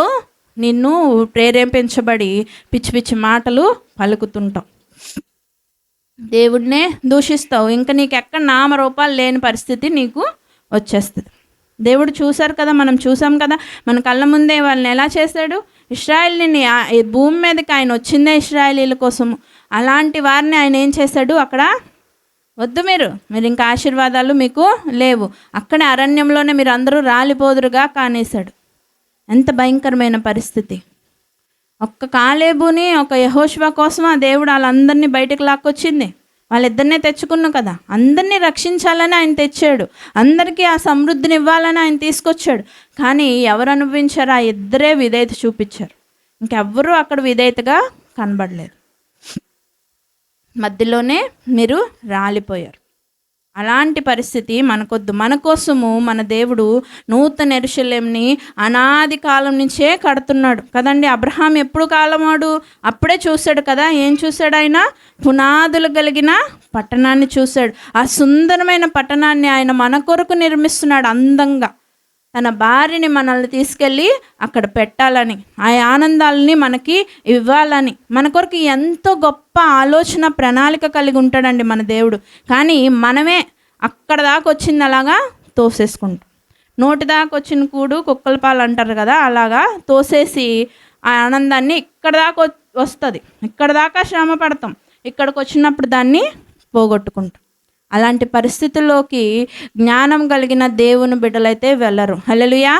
[SPEAKER 1] నిన్ను ప్రేరేపించబడి పిచ్చి పిచ్చి మాటలు పలుకుతుంటావు, దేవుడినే దూషిస్తావు. ఇంకా నీకు ఎక్కడ నామరూపాలు లేని పరిస్థితి నీకు వచ్చేస్తుంది. దేవుడు చూశారు కదా, మనం చూసాం కదా, మన కళ్ళ ముందే వాళ్ళని ఎలా చేశాడు. ఇశ్రాయేలుని భూమి మీదకి ఆయన వచ్చిందే ఇశ్రాయేలీల కోసము. అలాంటి వారిని ఆయన ఏం చేశాడు? అక్కడ వద్దు, మీరు ఇంకా ఆశీర్వాదాలు మీకు లేవు, అక్కడే అరణ్యంలోనే మీరు అందరూ రాలిపోదురుగా కానేశాడు. ఎంత భయంకరమైన పరిస్థితి. ఒక్క కాలేబుని, ఒక యెహోషువ కోసం ఆ దేవుడు వాళ్ళందరినీ బయటకు లాక్కొచ్చింది. వాళ్ళిద్దరినే తెచ్చుకున్నాం కదా, అందరినీ రక్షించాలని ఆయన తెచ్చాడు, అందరికీ ఆ సమృద్ధిని ఇవ్వాలని ఆయన తీసుకొచ్చాడు. కానీ ఎవరు అనుభవించారు? ఆ ఇద్దరే విధేయత చూపించారు. ఇంకెవ్వరూ అక్కడ విధేయతగా కనబడలేదు. మధ్యలోనే మీరు రాలిపోయారు. అలాంటి పరిస్థితి మనకొద్దు. మన కోసము మన దేవుడు నూతన యెరూషలేముని అనాది కాలం నుంచే కడుతున్నాడు కదండి. అబ్రహాం ఎప్పుడు కాలమాడు? అప్పుడే చూశాడు కదా. ఏం చూశాడు ఆయన? పునాదులు కలిగిన పట్టణాన్ని చూశాడు. ఆ సుందరమైన పట్టణాన్ని ఆయన మన కొరకు నిర్మిస్తున్నాడు. అందంగా తన భార్యని మనల్ని తీసుకెళ్ళి అక్కడ పెట్టాలని, ఆ ఆనందాలని మనకి ఇవ్వాలని, మన కొరకు ఎంతో గొప్ప ఆలోచన ప్రణాళిక కలిగి ఉంటాడండి మన దేవుడు. కానీ మనమే అక్కడ దాకా వచ్చింది అలాగా తోసేసుకుంటాం. నోటి దాకా వచ్చిన కూడు కుక్కల పాలు అంటారు కదా, అలాగా తోసేసి ఆ ఆనందాన్ని ఇక్కడ దాకా వస్తుంది, ఇక్కడ దాకా శ్రమ పడతాం, ఇక్కడికి వచ్చినప్పుడు దాన్ని పోగొట్టుకుంటాం. అలాంటి పరిస్థితుల్లోకి జ్ఞానం కలిగిన దేవుని బిడ్డలైతే వెళ్ళరు. హల్లెలూయా,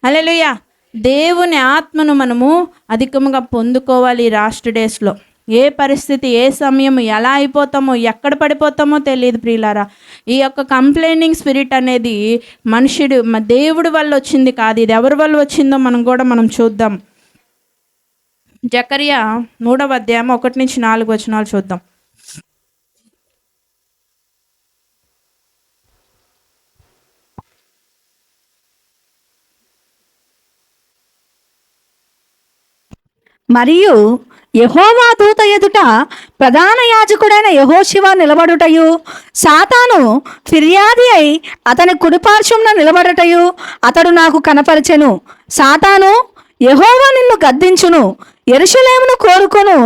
[SPEAKER 1] హల్లెలూయా. దేవుని ఆత్మను మనము అధికంగా పొందుకోవాలి. ఈ లాస్ట్ డేస్లో ఏ పరిస్థితి, ఏ సమయం, ఎలా అయిపోతామో, ఎక్కడ పడిపోతామో తెలియదు ప్రియులారా. ఈ యొక్క కంప్లైనింగ్ స్పిరిట్ అనేది దేవుడి వల్ల వచ్చింది కాదు. ఇది ఎవరి వల్ల వచ్చిందో మనం చూద్దాం. జకర్యా 3వ అధ్యాయం 1-4 వచనాలు చూద్దాం.
[SPEAKER 2] మరియు యెహోవా దూత ఎదుట ప్రధాన యాజకుడైన యెహోషువ నిలబడుటయు, సాతాను ఫిర్యాది అయి అతని కుడిపార్శ్వమున నిలబడుటయు అతడు నాకు కనపరచెను. సాతాను, యెహోవా నిన్ను గద్దించును, యెరూషలేమును కోరుకొను,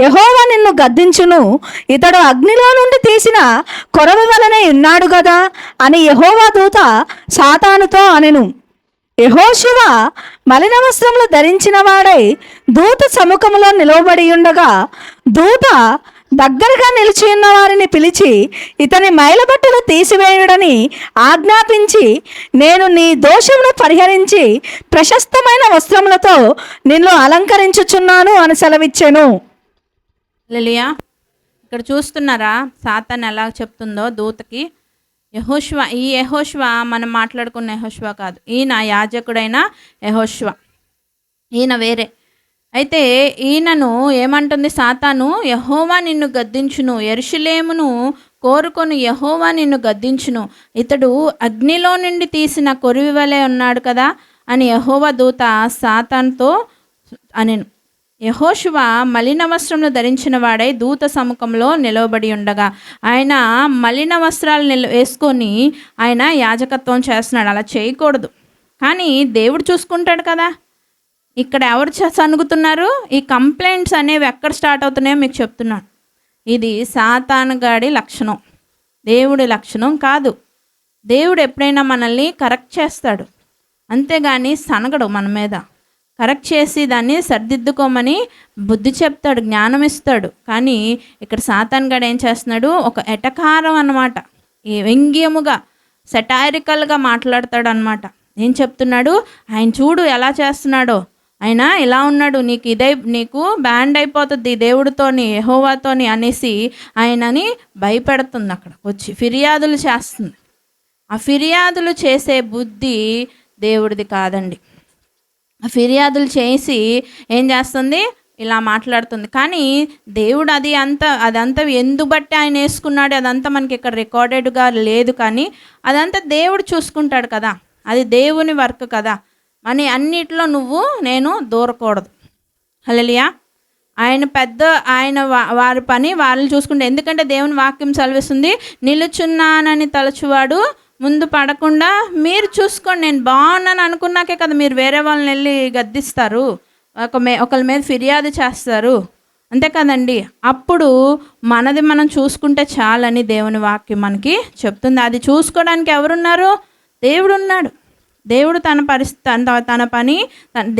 [SPEAKER 2] యెహోవా నిన్ను గద్దించును, ఇతడు అగ్నిలో నుండి తీసిన కొరవ వలనే ఉన్నాడు గదా అని యెహోవా దూత సాతానుతో అనెను. యెహోషువ మలిన వస్త్రములు ధరించిన వాడై దూత సముఖములో నిలవబడి ఉండగా, దూత దగ్గరగా నిలిచి ఉన్న వారిని పిలిచి ఇతని మైలబట్టలు తీసివేయుడని ఆజ్ఞాపించి, నేను నీ దోషమును పరిహరించి ప్రశస్తమైన వస్త్రములతో నిన్ను అలంకరించుచున్నాను అని సెలవిచ్చెను.
[SPEAKER 1] హల్లెలూయా. ఇక్కడ చూస్తున్నారా సాతాను ఎలా చెప్తుందో దూతకి. ఈ యెహోషువ మనం మాట్లాడుకున్న యెహోషువ కాదు, ఈయన యాజకుడైన యెహోషువ, ఈయన వేరే. అయితే ఈయనను ఏమంటుంది సాతాను, యెహోవా నిన్ను గద్దించును, యెరూషలేమును కోరుకొని యెహోవా నిన్ను గద్దించును, ఇతడు అగ్నిలో నుండి తీసిన కొరివి వలె ఉన్నాడు కదా అని యెహోవా దూత సాతానుతో అనెను. యెహోషువ మలిన వస్త్రములు ధరించిన వాడై దూత సముఖంలో నిలవబడి ఉండగా, ఆయన మలిన వస్త్రాలు వేసుకొని ఆయన యాజకత్వం చేస్తున్నాడు. అలా చేయకూడదు, కానీ దేవుడు చూసుకుంటాడు కదా. ఇక్కడ ఎవరు సనుగుతున్నారు? ఈ కంప్లైంట్స్ అనేవి ఎక్కడ స్టార్ట్ అవుతున్నాయో మీకు చెప్తున్నాను. ఇది సాతాను గాడి లక్షణం, దేవుడి లక్షణం కాదు. దేవుడు ఎప్పుడైనా మనల్ని కరెక్ట్ చేస్తాడు, అంతేగాని సనగడు మన మీద. కరెక్ట్ చేసి దాన్ని సర్దిద్దుకోమని బుద్ధి చెప్తాడు, జ్ఞానం ఇస్తాడు. కానీ ఇక్కడ సాతాను గాడు ఏం చేస్తున్నాడు? ఒక ఎటకారం అన్నమాట, వ్యంగ్యముగా సెటారికల్గా మాట్లాడతాడు అనమాట. ఏం చెప్తున్నాడు? ఆయన చూడు ఎలా చేస్తున్నాడో, ఆయన ఇలా ఉన్నాడు, నీకు బ్యాండ్ అయిపోతుంది దేవుడితోని, యెహోవాతోని అనేసి ఆయనని భయపెడుతుంది. అక్కడ వచ్చి ఫిర్యాదులు చేస్తుంది. ఆ ఫిర్యాదులు చేసే బుద్ధి దేవుడిది కాదండి. ఫిర్యాదులు చేసి ఏం చేస్తుంది? ఇలా మాట్లాడుతుంది. కానీ దేవుడు అదంతా ఎందుబట్టి ఆయన వేసుకున్నాడు అదంతా మనకి ఇక్కడ రికార్డెడ్గా లేదు. కానీ అదంతా దేవుడు చూసుకుంటాడు కదా, అది దేవుని వర్క్ కదా. అని అన్నిట్లో నేను దూరకూడదు. హల్లెలూయా. ఆయన వారి పని వాళ్ళు చూసుకుంటే, ఎందుకంటే దేవుని వాక్యం సెలవిస్తుంది, నిలుచున్నానని తలచువాడు ముందు పడకుండా మీరు చూసుకోండి. నేను బాగున్నాను అనుకున్నాకే కదా మీరు వేరే వాళ్ళని వెళ్ళి గద్దిస్తారు, ఒకళ్ళ మీద ఫిర్యాదు చేస్తారు, అంతే కదండి. అప్పుడు మనది మనం చూసుకుంటే చాలని దేవుని వాక్యం మనకి చెప్తుంది. అది చూసుకోవడానికి ఎవరున్నారు? దేవుడు ఉన్నాడు. దేవుడు తన పని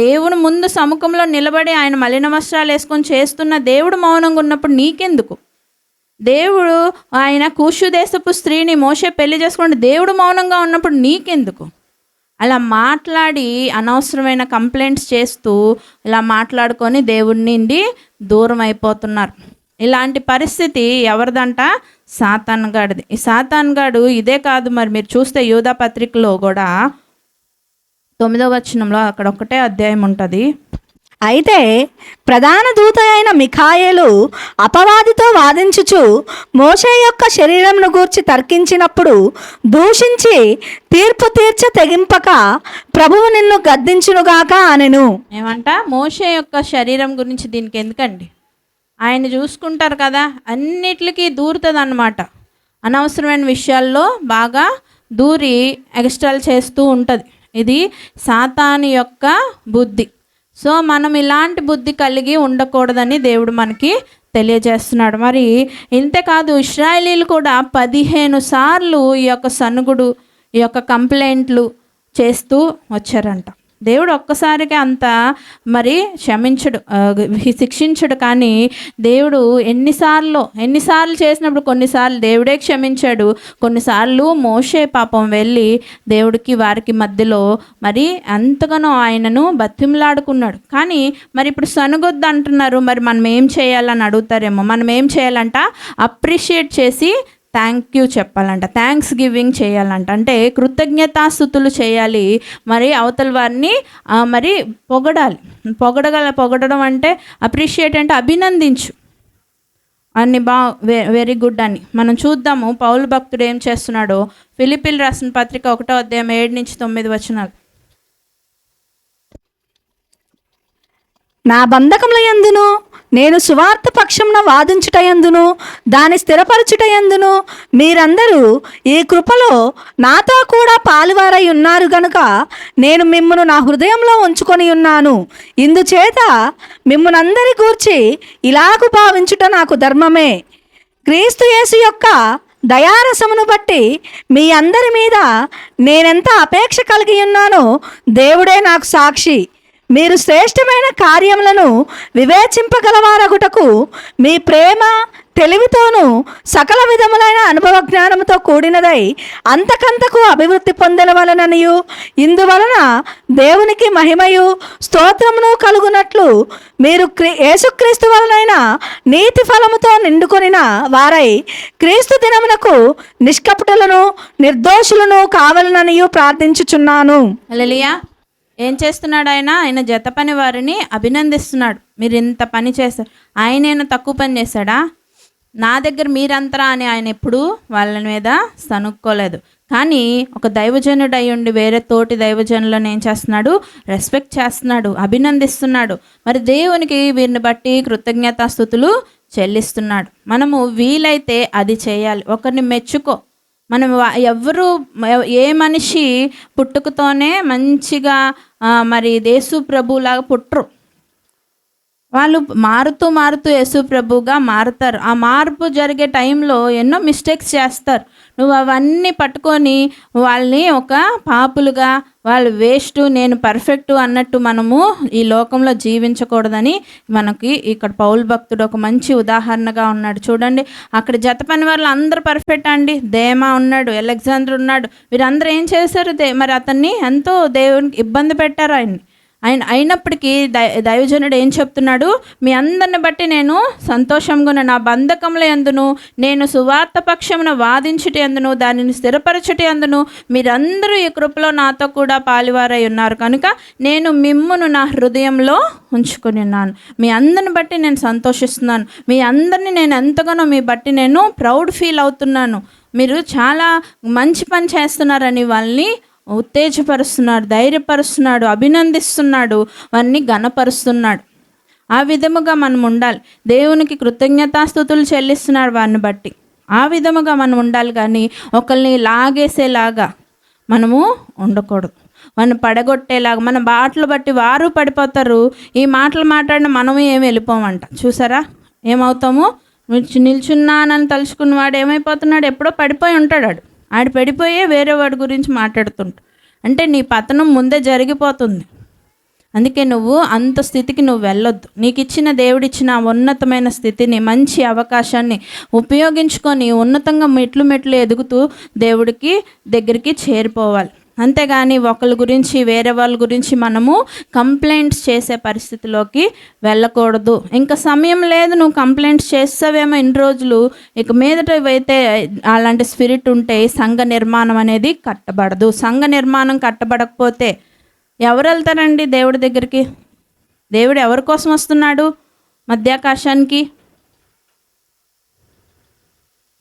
[SPEAKER 1] దేవుడు ముందు సముఖంలో నిలబడి ఆయన మలిన వస్త్రాలు వేసుకొని చేస్తున్న దేవుడు మౌనంగా ఉన్నప్పుడు నీకెందుకు? దేవుడు ఆయన కూషు దేశపు స్త్రీని మోషే పెళ్లి చేసుకుంటే దేవుడు మౌనంగా ఉన్నప్పుడు నీకెందుకు? అలా మాట్లాడి అనవసరమైన కంప్లైంట్స్ చేస్తూ ఇలా మాట్లాడుకొని దేవుడి నుండి దూరం అయిపోతున్నారు. ఇలాంటి పరిస్థితి ఎవరిదంట? సాతాను గాడిది. ఈ సాతాను గాడు ఇదే కాదు, మరి మీరు చూస్తే యూదా పత్రికలో కూడా 9వ వచనంలో అక్కడ ఒకటే అధ్యాయం ఉంటుంది.
[SPEAKER 2] అయితే ప్రధాన దూత అయిన మిఖాయేలు అపవాదితో వాదించుచు మోషే యొక్క శరీరమును గూర్చి తర్కించినప్పుడు దూషించి తీర్పు తీర్చ తెగింపక ప్రభువు నిన్ను గద్దించునుగాక అనెను.
[SPEAKER 1] ఏమంట? మోషే యొక్క శరీరం గురించి దీనికి ఎందుకండి? ఆయన చూసుకుంటారు కదా, అన్నిటికీ దూరుతుంది అన్నమాట. అనవసరమైన విషయాల్లో బాగా దూరి ఎక్స్ట్రాలు చేస్తూ ఉంటుంది. ఇది సాతాను యొక్క బుద్ధి. సో మనం ఇలాంటి బుద్ధి కలిగి ఉండకూడదని దేవుడు మనకి తెలియజేస్తున్నాడు. మరి ఇంతేకాదు, ఇశ్రాయేలీలు కూడా 15 సార్లు ఈ యొక్క సనుగుడు, ఈ యొక్క కంప్లైంట్లు చేస్తూ వచ్చారంట. దేవుడు ఒక్కసారిగా అంత మరి క్షమించడు, శిక్షించడు. కానీ దేవుడు ఎన్నిసార్లు చేసినప్పుడు కొన్నిసార్లు దేవుడే క్షమించాడు, కొన్నిసార్లు మోషే పాపం వెళ్ళి దేవుడికి వారికి మధ్యలో మరి ఎంతగానో ఆయనను బతిమలాడుకున్నాడు. కానీ మరి ఇప్పుడు సనుగొద్దు అంటున్నారు, మరి మనం ఏం చేయాలని అడుగుతారేమో. మనం ఏం చేయాలంట, అప్రిషియేట్ చేసి థ్యాంక్ యూ చెప్పాలంట, థ్యాంక్స్ గివింగ్ చేయాలంట. అంటే కృతజ్ఞతాస్తుతులు చేయాలి. మరి అవతల వారిని మరి పొగడడం అంటే అప్రిషియేట్ అంటే అభినందించు అన్ని వెరీ గుడ్ అని. మనం చూద్దాము పౌలు భక్తుడు ఏం చేస్తున్నాడో. ఫిలిప్పీలు రాసిన పత్రిక 1వ అధ్యాయం 7-9 వచనాలు.
[SPEAKER 2] నా బంధకముల యందును నేను సువార్త పక్షమున వాదించుట యందును దాన్ని స్థిరపరచుట యందును మీరందరూ ఈ కృపలో నాతో కూడా పాలువారై ఉన్నారు గనుక నేను మిమ్మును నా హృదయంలో ఉంచుకొని ఉన్నాను. ఇందుచేత మిమ్మునందరి గూర్చి ఇలాగు భావించుట నాకు ధర్మమే. క్రీస్తు యేసు యొక్క దయారసమును బట్టి మీ అందరి మీద నేనెంత అపేక్ష కలిగి ఉన్నానో దేవుడే నాకు సాక్షి. మీరు శ్రేష్టమైన కార్యములను వివేచింపగలవారగుటకు మీ ప్రేమ తెలివితోనూ సకల విధములైన అనుభవ జ్ఞానముతో కూడినదై అంతకంతకు అభివృద్ధి పొందవలననియు ఇందువలన దేవునికి మహిమయు స్తోత్రమును కలుగునట్లు మీరు యేసుక్రీస్తు వలనైన నీతి ఫలముతో నిండుకొనిన వారై క్రీస్తు దినమునకు నిష్కపటులను నిర్దోషులను కావాలననియు ప్రార్థించుచున్నాను.
[SPEAKER 1] హల్లెలూయా. ఏం చేస్తున్నాడు ఆయన జత పని వారిని అభినందిస్తున్నాడు. మీరు ఇంత పని చేశారు. ఆయన తక్కువ పని చేశాడా? నా దగ్గర మీరంతరా అని ఆయన ఎప్పుడూ వాళ్ళ మీద సనుక్కోలేదు. కానీ ఒక దైవజనుడు అయి ఉండి వేరే తోటి దైవజనులను ఏం చేస్తున్నాడు, రెస్పెక్ట్ చేస్తున్నాడు, అభినందిస్తున్నాడు. మరి దేవునికి వీరిని బట్టి కృతజ్ఞతాస్తుతులు చెల్లిస్తున్నాడు. మనము వీలైతే అది చేయాలి. ఒకరిని మెచ్చుకో. మనం ఏ మనిషి పుట్టుకతోనే మంచిగా మరి యేసు ప్రభులాగా పుట్టరు. వాళ్ళు మారుతూ యేసు ప్రభుగా మారుతారు. ఆ మార్పు జరిగే టైంలో ఎన్నో మిస్టేక్స్ చేస్తారు. నువ్వు అవన్నీ పట్టుకొని వాళ్ళని ఒక పాపులుగా, వాళ్ళు వేస్ట్, నేను పర్ఫెక్ట్ అన్నట్టు మనము ఈ లోకంలో జీవించకూడదని మనకి ఇక్కడ పౌలు భక్తుడు ఒక మంచి ఉదాహరణగా ఉన్నాడు. చూడండి, అక్కడ జత పని వాళ్ళు అందరూ పర్ఫెక్ట్ అండి. దేమా ఉన్నాడు, అలెగ్జాండర్ ఉన్నాడు. వీరందరూ ఏం చేశారు, మరి అతన్ని ఎంతో దేవునికి ఇబ్బంది పెట్టారు ఆయన అయినప్పటికీ దైవజనుడు ఏం చెప్తున్నాడు, మీ అందరిని బట్టి నేను సంతోషంగా నా బంధకముల యందును నేను సువార్త పక్షమున వాదించుట యందును దానిని స్థిరపరచుట యందును మీరందరూ ఈ కృపలో నాతో కూడా పాలువారై ఉన్నారు కనుక నేను మిమ్మును నా హృదయంలో ఉంచుకొని ఉన్నాను. మీ అందరిని బట్టి నేను సంతోషిస్తున్నాను. మీ అందరినీ నేను ఎంతగానో మీ బట్టి నేను ప్రౌడ్ ఫీల్ అవుతున్నాను. మీరు చాలా మంచి పని చేస్తున్నారని వాళ్ళని ఉత్తేజపరుస్తున్నాడు, ధైర్యపరుస్తున్నాడు, అభినందిస్తున్నాడు, వారిని ఘనపరుస్తున్నాడు. ఆ విధముగా మనం ఉండాలి. దేవునికి కృతజ్ఞతాస్తుతులు చెల్లిస్తున్నాడు వారిని బట్టి. ఆ విధముగా మనం ఉండాలి. కానీ ఒకరిని లాగేసేలాగా మనము ఉండకూడదు. మనం పడగొట్టేలాగా మన మాటలు బట్టి వారు పడిపోతారు. ఈ మాటలు మాట్లాడిన మనము ఏమి వెళ్ళిపోమంట. చూసారా ఏమవుతాము? నిల్చున్నానని తలుచుకున్న వాడు ఏమైపోతున్నాడు, ఎప్పుడో పడిపోయి ఉంటాడు. ఆడు పడిపోయే వేరే వాడి గురించి మాట్లాడుతుంటాడు. అంటే నీ పతనం ముందే జరిగిపోతుంది. అందుకే నువ్వు అంత స్థితికి నువ్వు వెళ్ళొద్దు. నీకు ఇచ్చిన దేవుడిచ్చిన ఉన్నతమైన స్థితిని, మంచి అవకాశాన్ని ఉపయోగించుకొని ఉన్నతంగా మెట్లు ఎదుగుతూ దేవుడికి దగ్గరికి చేరిపోవాలి. అంతేగాని ఒకళ్ళ గురించి వేరే వాళ్ళ గురించి మనము కంప్లైంట్స్ చేసే పరిస్థితిలోకి వెళ్ళకూడదు. ఇంకా సమయం లేదు, నువ్వు కంప్లైంట్స్ చేస్తావేమో ఇన్ని రోజులు, ఇక మీదట అయితే అలాంటి స్పిరిట్ ఉంటే సంఘ నిర్మాణం అనేది కట్టబడదు. సంఘ నిర్మాణం కట్టబడకపోతే ఎవరు వెళ్తారండి దేవుడి దగ్గరికి? దేవుడు ఎవరి కోసం వస్తున్నాడు మధ్యాకాశానికి?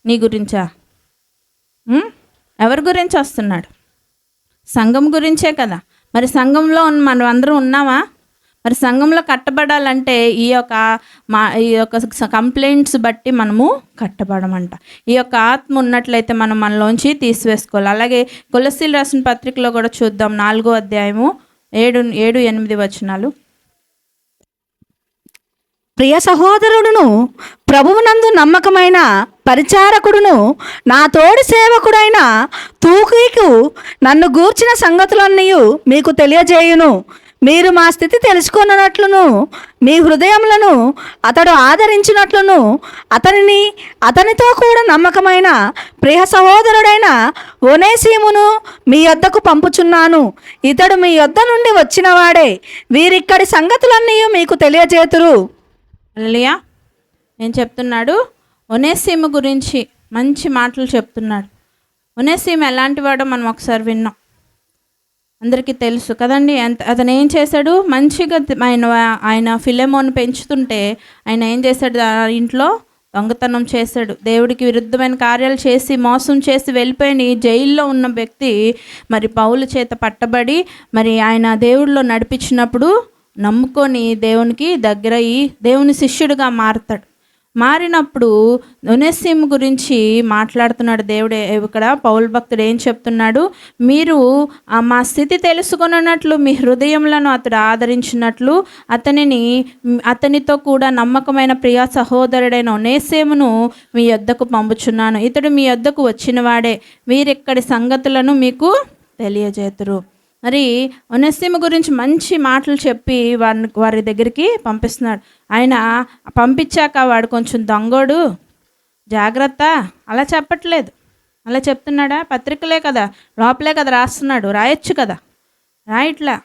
[SPEAKER 1] నీ గురించా? ఎవరి గురించి వస్తున్నాడు? సంఘం గురించే కదా. మరి సంఘంలో మనం అందరం ఉన్నామా? మరి సంఘంలో కట్టబడాలంటే ఈ యొక్క కంప్లైంట్స్ బట్టి మనము కట్టబడమంట. ఈ యొక్క ఆత్మ ఉన్నట్లయితే మనం మనలోంచి తీసివేసుకోవాలి. అలాగే కొలస్సీలు రాసిన పత్రికలో కూడా చూద్దాం, 4వ అధ్యాయము 7-8 వచనాలు.
[SPEAKER 2] ప్రియ సహోదరుడును, ప్రభువునందు నమ్మకమైన పరిచారకుడును, నా తోడి సేవకుడైన తూకీకు నన్ను గూర్చిన సంగతులన్నీ మీకు తెలియజేయును. మీరు మా స్థితి తెలుసుకొనున్నట్లును, మీ హృదయములను అతడు ఆదరించినట్లును, అతనితో కూడా నమ్మకమైన ప్రియ సహోదరుడైన ఒనేసిమును మీ యొద్దకు పంపుచున్నాను. ఇతడు మీ యొద్ద నుండి వచ్చినవాడే. వీరిక్కడి సంగతులన్నీ మీకు తెలియజేతురు.
[SPEAKER 1] హల్లెలూయా. నేను చెప్తున్నాడు, ఒనేసిము గురించి మంచి మాటలు చెప్తున్నాడు. ఒనేసిము ఎలాంటి వాడో మనం ఒకసారి విన్నాం, అందరికీ తెలుసు కదండి. అతను ఏం చేశాడు, మంచిగా ఆయన ఫిలెమోను పెంచుతుంటే ఆయన ఏం చేశాడు, ఇంట్లో దొంగతనం చేశాడు, దేవుడికి విరుద్ధమైన కార్యాలు చేసి మోసం చేసి వెళ్ళిపోయి జైల్లో ఉన్న వ్యక్తి మరి పౌలు చేత పట్టబడి మరి ఆయన దేవుడిలో నడిపించినప్పుడు నమ్ముకొని దేవునికి దగ్గరయ్యి దేవుని శిష్యుడిగా మారుతాడు. మారినప్పుడు ఒనేసిము గురించి మాట్లాడుతున్నాడు దేవుడు. ఇక్కడ పౌలు భక్తుడు ఏం చెప్తున్నాడు, మీరు మా స్థితి తెలుసుకున్నట్లు మీ హృదయములను అతడు ఆదరించినట్లు అతనితో కూడా నమ్మకమైన ప్రియ సహోదరుడైన ఒనేసిమును మీ యొద్దకు పంపుచున్నాను. ఇతడు మీ యొద్దకు వచ్చినవాడే. వీరిక్కడి సంగతులను మీకు తెలియజేతురు. మరి ఒనేసిము గురించి మంచి మాటలు చెప్పి వారి దగ్గరికి పంపిస్తున్నాడు. ఆయన పంపించాక వాడు కొంచెం దొంగోడు, జాగ్రత్త అలా చెప్పట్లేదు. అలా చెప్తున్నాడా? పత్రికలే కదా, లోపలే కదా రాస్తున్నాడు, రాయొచ్చు కదా, రాయట్లా.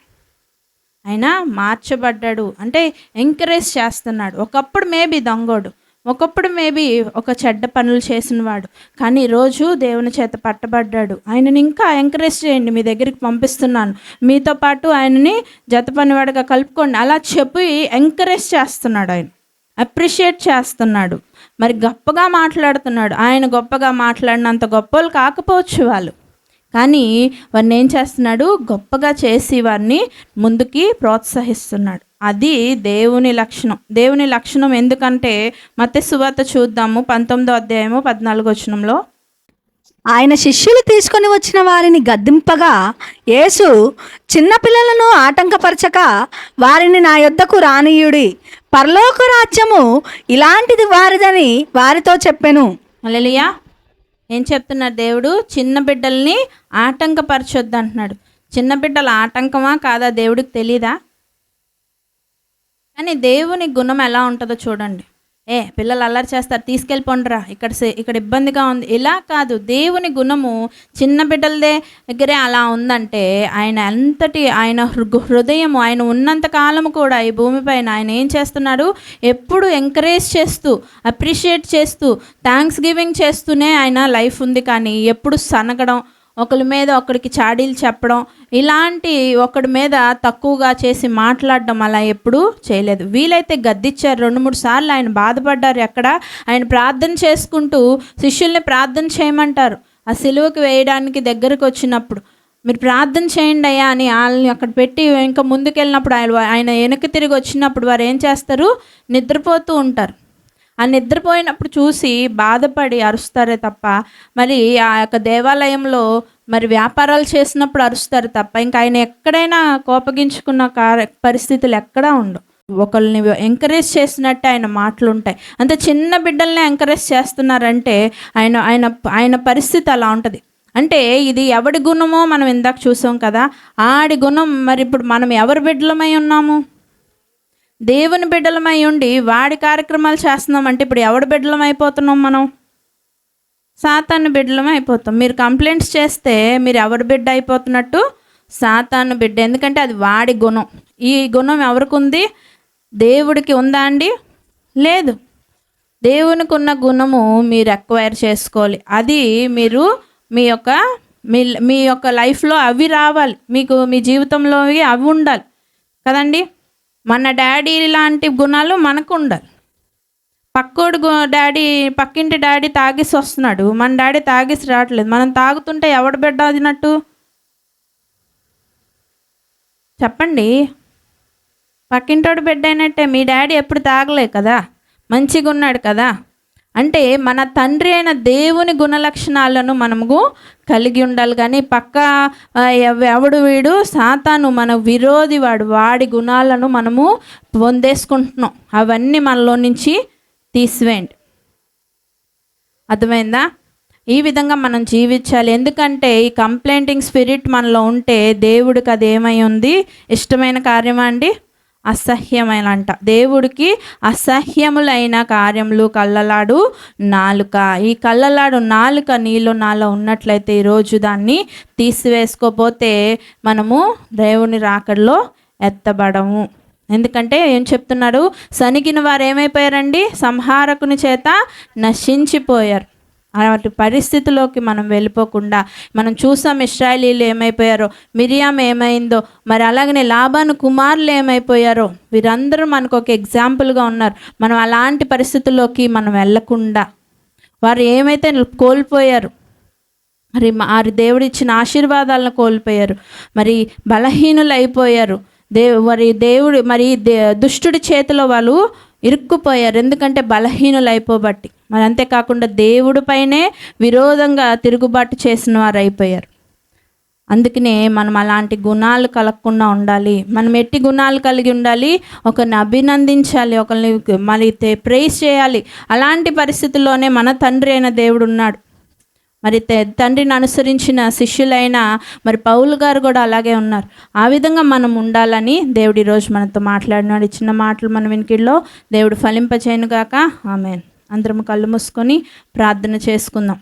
[SPEAKER 1] ఆయన మార్చబడ్డాడు అంటే ఎంకరేజ్ చేస్తున్నాడు. ఒకప్పుడు మేబీ దొంగోడు, ఒకప్పుడు మేబీ ఒక చెడ్డ పనులు చేసినవాడు, కానీ ఈరోజు దేవుని చేత పట్టబడ్డాడు. ఆయనని ఇంకా ఎంకరేజ్ చేయండి, మీ దగ్గరికి పంపిస్తున్నాను, మీతో పాటు ఆయనని జత పనివాడిగా కలుపుకోండి అలా చెప్పి ఎంకరేజ్ చేస్తున్నాడు. ఆయన అప్రిషియేట్ చేస్తున్నాడు. మరి గొప్పగా మాట్లాడుతున్నాడు. ఆయన గొప్పగా మాట్లాడినంత గొప్పలు కాకపోవచ్చు వాళ్ళు, కానీ వారిని ఏం చేస్తున్నాడు, గొప్పగా చేసి వారిని ముందుకి ప్రోత్సహిస్తున్నాడు. అది దేవుని లక్షణం. దేవుని లక్షణం ఎందుకంటే మత్తయి సువార్త చూద్దాము, 19వ అధ్యాయము 14వ వచనంలో.
[SPEAKER 2] ఆయన శిష్యులు తీసుకొని వచ్చిన వారిని గద్దింపగా యేసు, చిన్నపిల్లలను ఆటంకపరచక వారిని నా యొద్దకు రానీయుడి, పరలోక రాజ్యము ఇలాంటిది వారిదని వారితో చెప్పెను.
[SPEAKER 1] హల్లెలూయా. ఏం చెప్తున్నాడు దేవుడు, చిన్న బిడ్డల్ని ఆటంకపరచొద్దు అంటున్నాడు. చిన్న బిడ్డల ఆటంకమా కాదా దేవుడికి తెలీదా? కానీ దేవుని గుణం ఎలా ఉంటుందో చూడండి. పిల్లలు అల్లరి చేస్తారు, తీసుకెళ్ళిపోండిరా, ఇక్కడ ఇబ్బందిగా ఉంది, ఇలా కాదు. దేవుని గుణము చిన్న బిడ్డలదే దగ్గరే అలా ఉందంటే ఆయన హృదయము, ఆయన ఉన్నంత కాలము కూడా ఈ భూమిపైన ఆయన ఏం చేస్తున్నాడు, ఎప్పుడు ఎంకరేజ్ చేస్తూ, అప్రిషియేట్ చేస్తూ, థ్యాంక్స్ గివింగ్ చేస్తూనే ఆయన లైఫ్ ఉంది. కానీ ఎప్పుడు సనగడం, ఒకరి మీద ఒకరికి చాడీలు చెప్పడం, ఇలాంటి ఒకడి మీద తక్కువగా చేసి మాట్లాడడం అలా ఎప్పుడూ చేయలేదు. వీలైతే గద్దిచ్చారు 2-3 సార్లు. ఆయన బాధపడ్డారు. ఎక్కడ ఆయన ప్రార్థన చేసుకుంటూ శిష్యుల్ని ప్రార్థన చేయమంటారు. ఆ సిలువకి వేయడానికి దగ్గరకు వచ్చినప్పుడు మీరు ప్రార్థన చేయండి అయ్యా అని వాళ్ళని అక్కడ పెట్టి ఇంకా ముందుకెళ్ళినప్పుడు ఆయన వెనక్కి తిరిగి వచ్చినప్పుడు వారు ఏం చేస్తారు, నిద్రపోతూ ఉంటారు. ఆ నిద్రపోయినప్పుడు చూసి బాధపడి అరుస్తారే తప్ప, మరి ఆ యొక్క దేవాలయంలో మరి వ్యాపారాలు చేసినప్పుడు అరుస్తారు తప్ప ఇంకా ఆయన ఎక్కడైనా కోపగించుకున్న పరిస్థితులు ఎక్కడా ఉండవు. ఒకళ్ళని ఎంకరేజ్ చేసినట్టే ఆయన మాటలు ఉంటాయి. అంత చిన్న బిడ్డల్ని ఎంకరేజ్ చేస్తున్నారంటే ఆయన పరిస్థితి అలా ఉంటుంది. అంటే ఇది ఎవడి గుణమో మనం ఇందాక చూసాం కదా, ఆడి గుణం. మరి ఇప్పుడు మనం ఎవరి బిడ్డలమై ఉన్నాము? దేవుని బిడ్డలమై ఉండి వాడి కార్యక్రమాలు చేస్తున్నామంటే ఇప్పుడు ఎవడి బిడ్డలం అయిపోతున్నాం? మనం సాతాను బిడ్డలం అయిపోతాం. మీరు కంప్లైంట్స్ చేస్తే మీరు ఎవరి బిడ్డ అయిపోతున్నట్టు? సాతాను బిడ్డ. ఎందుకంటే అది వాడి గుణం. ఈ గుణం ఎవరికి ఉంది? దేవుడికి ఉందా అండి? లేదు. దేవునికి ఉన్న గుణము మీరు ఎక్వైర్ చేసుకోవాలి. అది మీరు మీ యొక్క లైఫ్లో అవి రావాలి, మీకు మీ జీవితంలో అవి ఉండాలి కదండి. మన డాడీ లాంటి గుణాలు మనకు ఉండాలి. పక్కింటి డాడీ తాగేసి వస్తున్నాడు, మన డాడీ తాగేసి రావట్లేదు. మనం తాగుతుంటే ఎవడ బిడ్డ అదినట్టు చెప్పండి? పక్కింటోడు బిడ్డ అయినట్టే. మీ డాడీ ఎప్పుడు తాగలే కదా, మంచిగా ఉన్నాడు కదా. అంటే మన తండ్రి అయిన దేవుని గుణలక్షణాలను మనము కలిగి ఉండాలి. కానీ పక్క ఎవడు వీడు సాతాను మన విరోధి వాడి గుణాలను మనము పొందేసుకుంటున్నాం. అవన్నీ మనలో నుంచి తీసివేయండి. అర్థమైందా? ఈ విధంగా మనం జీవించాలి. ఎందుకంటే ఈ కంప్లైంటింగ్ స్పిరిట్ మనలో ఉంటే దేవుడికి అది ఏమై ఉంది? ఇష్టమైన కార్యమా అండి? అసహ్యమైన అంట. దేవుడికి అసహ్యములైన కార్యములు కళ్ళలాడు నాలుక. ఈ కళ్ళలాడు నాలుక నాలో ఉన్నట్లయితే ఈరోజు దాన్ని తీసివేసుకోపోతే మనము దేవుని రాకడలో ఎత్తబడము. ఎందుకంటే ఏం చెప్తున్నాడు? సనిగిన వారు ఏమైపోయారండి? సంహారకుని చేత నశించిపోయారు. అలాంటి పరిస్థితిలోకి మనం వెళ్ళిపోకుండా మనం చూసాం ఇశ్రాయేలీలు ఏమైపోయారో, మిరియాం ఏమైందో, మరి అలాగనే లాబాను కుమారులు ఏమైపోయారో. వీరందరూ మనకు ఒక ఎగ్జాంపుల్గా ఉన్నారు. మనం అలాంటి పరిస్థితుల్లోకి మనం వెళ్ళకుండా వారు ఏమైతే కోల్పోయారు, మరి దేవుడు ఇచ్చిన ఆశీర్వాదాలను కోల్పోయారు, మరి బలహీనులు అయిపోయారు. దుష్టుడి చేతిలో వాళ్ళు ఇరుక్కుపోయారు. ఎందుకంటే బలహీనులు అయిపోబట్టి. మరి అంతేకాకుండా దేవుడి పైనే విరోధంగా తిరుగుబాటు చేసిన వారు అయిపోయారు. అందుకనే మనం అలాంటి గుణాలు కలగకుండా ఉండాలి. మనం ఎట్టి గుణాలు కలిగి ఉండాలి? ఒకరిని అభినందించాలి, ఒకరిని మరి ప్రైజ్ చేయాలి. అలాంటి పరిస్థితుల్లోనే మన తండ్రి అయిన దేవుడు ఉన్నాడు. మరి తండ్రిని అనుసరించిన శిష్యులైన మరి పౌలు గారు కూడా అలాగే ఉన్నారు. ఆ విధంగా మనం ఉండాలని దేవుడు ఈరోజు మనతో మాట్లాడినాడు. చిన్న మాటలు మన వినికిడిలో దేవుడు ఫలింపచేయనుగాక. ఆమేన్. అందరం కళ్ళు మూసుకొని ప్రార్థన చేసుకుందాం.